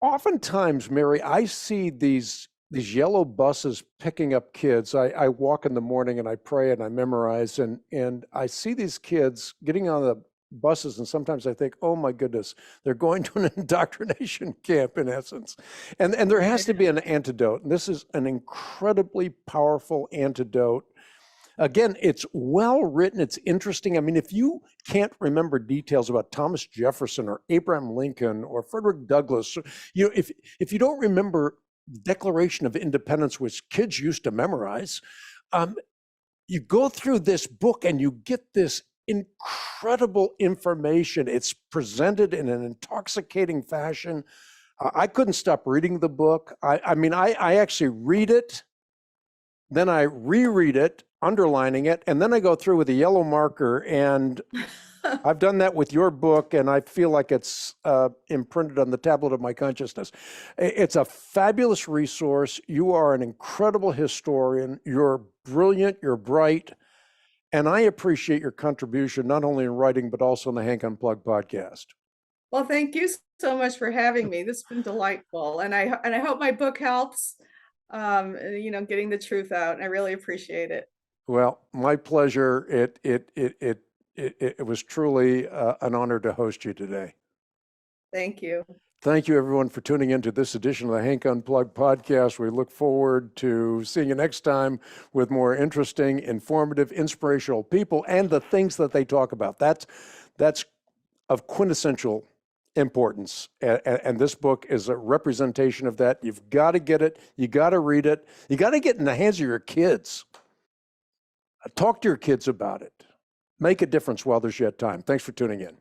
oftentimes, Mary, I see these yellow buses picking up kids. I walk in the morning and I pray and I memorize, and I see these kids getting on the buses, and sometimes I think, oh my goodness, they're going to an indoctrination camp in essence. And there has to be an antidote. And this is an incredibly powerful antidote. Again, it's well written, it's interesting. If you can't remember details about Thomas Jefferson or Abraham Lincoln or Frederick Douglass, if you don't remember the Declaration of Independence, which kids used to memorize, you go through this book and you get this incredible information. It's presented in an intoxicating fashion. I couldn't stop reading the book. I actually read it, then I reread it, underlining it, and then I go through with a yellow marker, and I've done that with your book, and I feel like it's imprinted on the tablet of my consciousness. It's a fabulous resource. You are an incredible historian. You're brilliant, you're bright, and I appreciate your contribution, not only in writing, but also in the Hank Unplugged podcast. Well, thank you so much for having me. This has been delightful, and I hope my book helps, getting the truth out. I really appreciate it. Well, my pleasure. It was truly an honor to host you today. Thank you. Thank you, everyone, for tuning into this edition of the Hank Unplugged podcast. We look forward to seeing you next time with more interesting, informative, inspirational people and the things that they talk about. That's of quintessential importance. And this book is a representation of that. You've got to get it. You got to read it. You got to get in the hands of your kids. Talk to your kids about it. Make a difference while there's yet time. Thanks for tuning in.